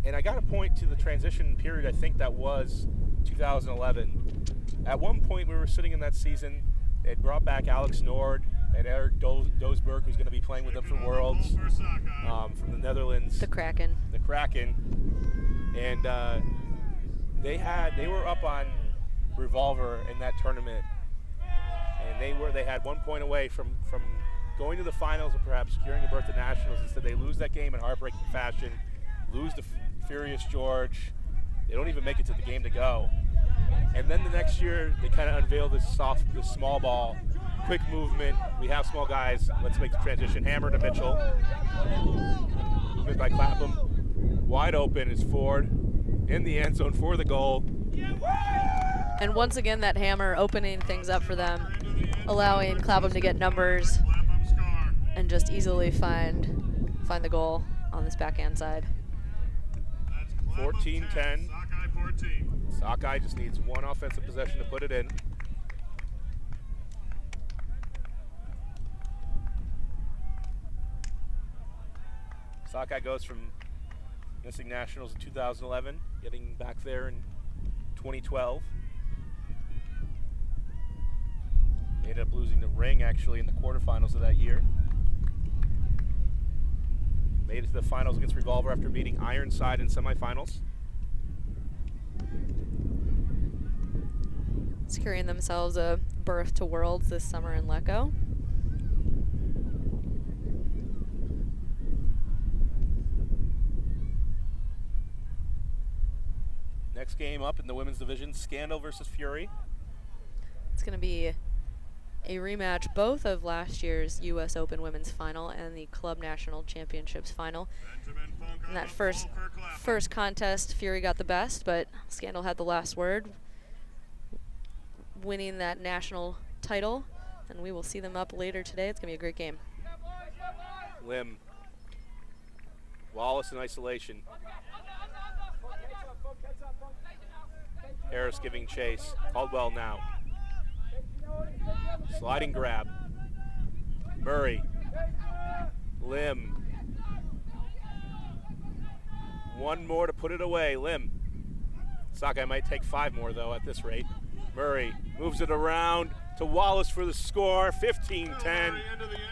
And I got to point to the transition period, I think that was 2011. At one point, we were sitting in that season. They had brought back Alex Nord and Eric Dosberg, who's going to be playing with them for Worlds, from the Netherlands. The Kraken. The Kraken. And they were up on Revolver in that tournament, and they had 1 point away from going to the finals and perhaps securing a berth at nationals. Instead, they lose that game in heartbreaking fashion, lose to Furious George. They don't even make it to the game to go. And then the next year, they kind of unveil this small ball, quick movement. We have small guys. Let's make the transition. Hammer to Mitchell. Movement by Clapham. Wide open is Ford in the end zone for the goal. And once again, that hammer opening things up for them, allowing Clapham to get numbers and just easily find the goal on this backhand side. 14-10. Sockeye just needs one offensive possession to put it in. Sockeye goes from missing nationals in 2011, getting back there in 2012. They ended up losing the ring actually in the quarterfinals of that year. Made it to the finals against Revolver after beating Ironside in semifinals. Securing themselves a berth to Worlds this summer in Lecco. Next game up in the women's division, Scandal versus Fury. It's going to be a rematch both of last year's U.S. Open Women's Final and the Club National Championships Final. In that first contest, Fury got the best, but Scandal had the last word, winning that national title, and we will see them up later today. It's going to be a great game. Lim. Wallace in isolation. Harris giving chase. Caldwell now. Sliding grab. Murray. Lim. One more to put it away. Lim. Sockeye might take 5 more, though, at this rate. Murray moves it around to Wallace for the score. 15-10.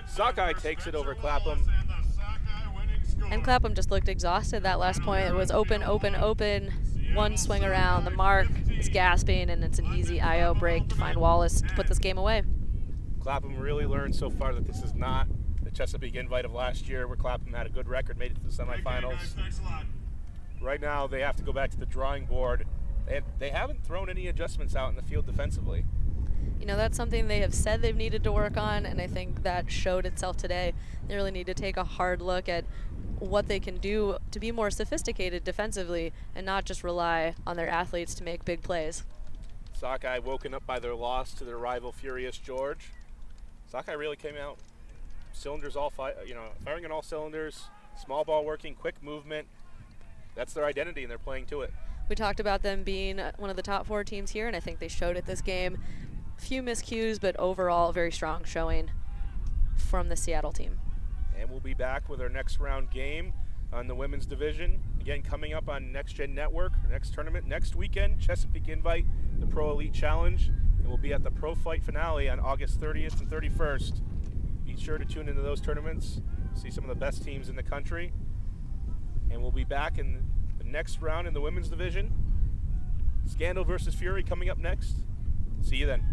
Sockeye takes it over Clapham. And Clapham just looked exhausted that last point. It was open, open, open. One swing around. The mark is gasping, and it's an easy I.O. break to find Wallace to put this game away. Clapham really learned so far that this is not the Chesapeake Invite of last year, where Clapham had a good record, made it to the semifinals. right now they have to go back to the drawing board. They haven't thrown any adjustments out in the field defensively. You know, that's something they have said they've needed to work on, and I think that showed itself today. They really need to take a hard look at what they can do to be more sophisticated defensively and not just rely on their athletes to make big plays. Sockeye woken up by their loss to their rival Furious George. Sockeye really came out, cylinders all firing on all cylinders, small ball working, quick movement. That's their identity, and they're playing to it. We talked about them being one of the top 4 teams here, and I think they showed it this game. Few miscues, but overall very strong showing from the Seattle team. And we'll be back with our next round game on the women's division. Again, coming up on Next Gen Network, our next tournament next weekend, Chesapeake Invite, the Pro Elite Challenge, and we'll be at the Pro Fight Finale on August 30th and 31st. Be sure to tune into those tournaments, see some of the best teams in the country, and we'll be back in the next round in the women's division. Scandal versus Fury coming up next. See you then.